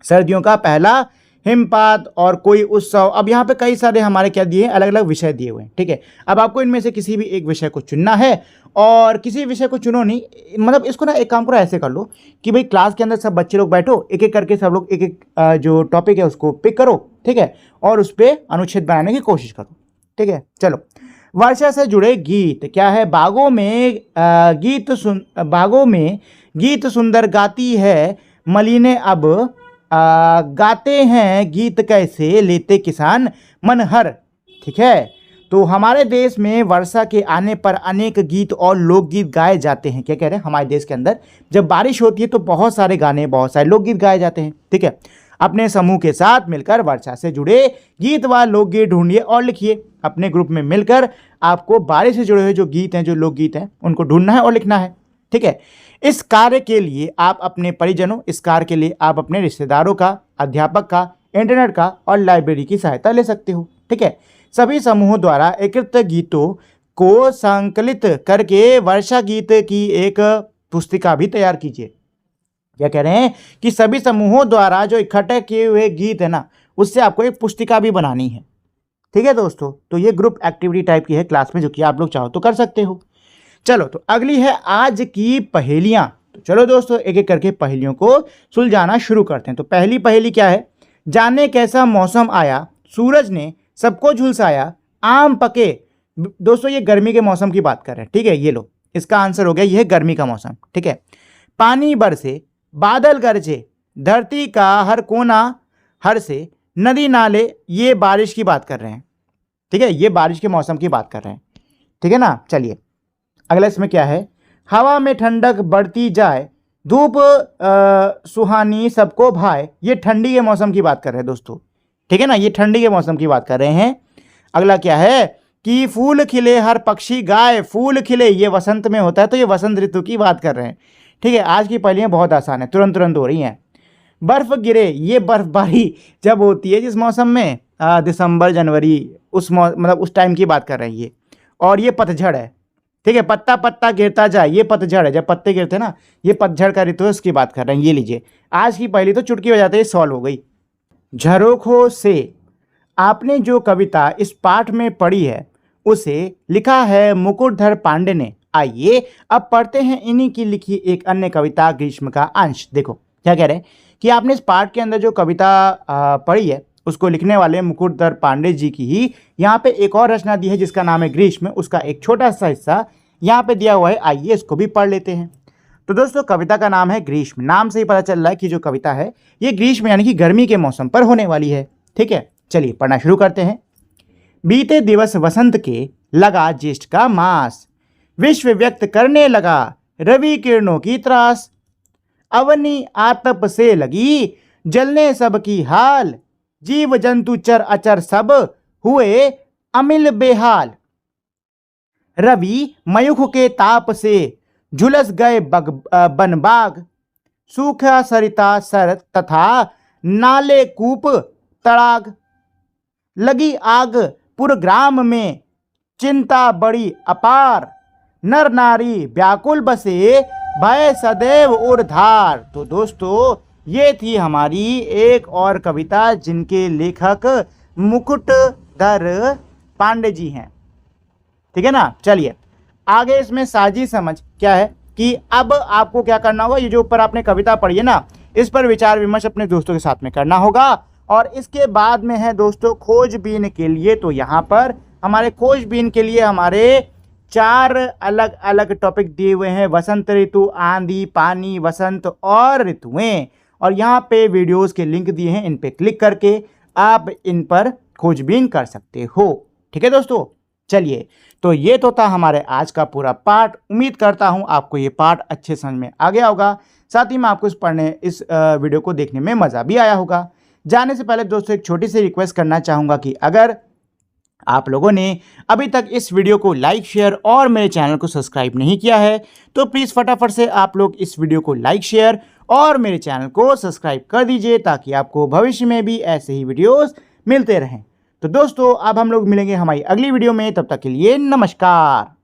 सर्दियों का पहला हिमपात और कोई उत्सव। अब यहाँ पे कई सारे हमारे क्या दिए हैं, अलग अलग विषय दिए हुए हैं। ठीक है, अब आपको इनमें से किसी भी एक विषय को चुनना है और किसी विषय को चुनो नहीं, मतलब इसको ना एक काम करो, ऐसे कर लो कि भाई क्लास के अंदर सब बच्चे लोग बैठो, एक एक करके सब लोग एक एक जो टॉपिक है उसको पिक करो। ठीक है, और उस पर अनुच्छेद बनाने की कोशिश करो। ठीक है, चलो। वर्षा से जुड़े गीत क्या है, बागों में गीत सुंदर गाती है मलिने अब गाते हैं गीत कैसे लेते किसान मन हर। ठीक है, तो हमारे देश में वर्षा के आने पर अनेक गीत और लोकगीत गाए जाते हैं। क्या कह रहे हैं, हमारे देश के अंदर जब बारिश होती है तो बहुत सारे गाने, बहुत सारे लोकगीत गाए जाते हैं। ठीक है, अपने समूह के साथ मिलकर वर्षा से जुड़े गीत व लोकगीत ढूंढिए और लिखिए। अपने ग्रुप में मिलकर आपको बारिश से जुड़े हुए जो गीत हैं, जो लोकगीत हैं, उनको ढूंढना है और लिखना है। ठीक है, इस कार्य के लिए आप अपने परिजनों, इस कार्य के लिए आप अपने रिश्तेदारों का, अध्यापक का, इंटरनेट का और लाइब्रेरी की सहायता ले सकते हो। ठीक है, सभी समूहों द्वारा एकत्रित गीतों को संकलित करके वर्षा गीत की एक पुस्तिका भी तैयार कीजिए। क्या कह रहे हैं कि सभी समूहों द्वारा जो इकट्ठे किए हुए गीत है ना, उससे आपको एक पुस्तिका भी बनानी है। ठीक है दोस्तों, तो ये ग्रुप एक्टिविटी टाइप की है क्लास में, जो कि आप लोग चाहो तो कर सकते हो। चलो, तो अगली है आज की पहेलियां। तो चलो दोस्तों, एक एक करके पहेलियों को सुलझाना शुरू करते हैं। तो पहली पहेली क्या है, जाने कैसा मौसम आया, सूरज ने सबको झुलसाया, आम पके। दोस्तों ये गर्मी के मौसम की बात कर रहे हैं। ठीक है, ये लो, इसका आंसर हो गया, ये है गर्मी का मौसम। ठीक है, पानी बरसे, बादल गरजे, धरती का हर कोना हर से, नदी नाले, ये बारिश की बात कर रहे हैं। ठीक है, ये बारिश के मौसम की बात कर रहे हैं। ठीक है ना, चलिए अगला इसमें क्या है, हवा में ठंडक बढ़ती जाए, धूप सुहानी सबको भाए। ये ठंडी के मौसम की बात कर रहे हैं दोस्तों। ठीक है ना, ये ठंडी के मौसम की बात कर रहे हैं। अगला क्या है कि फूल खिले हर पक्षी गाए। फूल खिले ये वसंत में होता है, तो ये वसंत ऋतु की बात कर रहे हैं। ठीक है, आज की पहेलियां बहुत आसान है, तुरंत तुरंत हो रही हैं। बर्फ गिरे, ये बर्फबारी जब होती है जिस मौसम में, दिसंबर जनवरी, मतलब उस टाइम की बात कर रहे हैं ये। और ये पतझड़ है। ठीक है, पत्ता पत्ता गिरता जाए, ये पतझड़ है, जब पत्ते गिरते ना, ये पतझड़ का ऋतु है, उसकी बात कर रहे हैं। ये लीजिए, आज की पहली तो चुटकी हो जाते ही सॉल्व हो गई। झरोखों से, आपने जो कविता इस पाठ में पढ़ी है उसे लिखा है मुकुटधर पांडे ने। आइए अब पढ़ते हैं इन्हीं की लिखी एक अन्य कविता ग्रीष्म का अंश। देखो क्या कह रहे हैं कि आपने इस पाठ के अंदर जो कविता पढ़ी है उसको लिखने वाले मुकुटधर पांडे जी की ही यहाँ पे एक और रचना दी है जिसका नाम है ग्रीष्म। उसका एक छोटा सा हिस्सा यहाँ पे दिया हुआ है, आइए इसको भी पढ़ लेते हैं। तो दोस्तों कविता का नाम है ग्रीष्म। नाम से ही पता चल रहा है कि जो कविता है ये ग्रीष्म यानी कि गर्मी के मौसम पर होने वाली है। ठीक है, चलिए पढ़ना शुरू करते हैं। बीते दिवस वसंत के, लगा ज्येष्ठ का मास, विश्व व्यक्त करने लगा रवि किरणों की त्रास। अवनी आतप से लगी, जलने सबकी हाल, जीव जंतु चर अचर सब हुए अमिल बेहाल। रवि मयूख के ताप से झुलस गए बनबाग, सूखा सरिता सर तथा नाले कूप तड़ाग। लगी आग पुरग्राम में चिंता बड़ी अपार, नर नारी व्याकुल बसे भय सदैव ऊर्ध्वार। तो दोस्तों ये थी हमारी एक और कविता जिनके लेखक मुकुटधर पांडे जी हैं। ठीक है ना। चलिए आगे इसमें साजी समझ क्या है कि अब आपको क्या करना होगा, ये जो ऊपर आपने कविता पढ़ी है ना, इस पर विचार विमर्श अपने दोस्तों के साथ में करना होगा। और इसके बाद में है दोस्तों खोजबीन के लिए। तो यहाँ पर हमारे खोजबीन के लिए हमारे 4 अलग अलग टॉपिक दिए हुए हैं, वसंत ऋतु, आंधी, पानी, वसंत और ऋतुएं। और यहाँ पे वीडियोस के लिंक दिए हैं, इन पे क्लिक करके आप इन पर खोजबीन कर सकते हो। ठीक है दोस्तों। चलिए तो ये तो था हमारे आज का पूरा पाठ। उम्मीद करता हूँ आपको ये पाठ अच्छे समझ में आ गया होगा, साथ ही में आपको इस वीडियो को देखने में मज़ा भी आया होगा। जाने से पहले दोस्तों एक छोटी सी रिक्वेस्ट करना चाहूँगा कि अगर आप लोगों ने अभी तक इस वीडियो को लाइक, शेयर और मेरे चैनल को सब्सक्राइब नहीं किया है तो प्लीज़ फटाफट से आप लोग इस वीडियो को लाइक, शेयर और मेरे चैनल को सब्सक्राइब कर दीजिए, ताकि आपको भविष्य में भी ऐसे ही वीडियोस मिलते रहें। तो दोस्तों अब हम लोग मिलेंगे हमारी अगली वीडियो में, तब तक के लिए नमस्कार।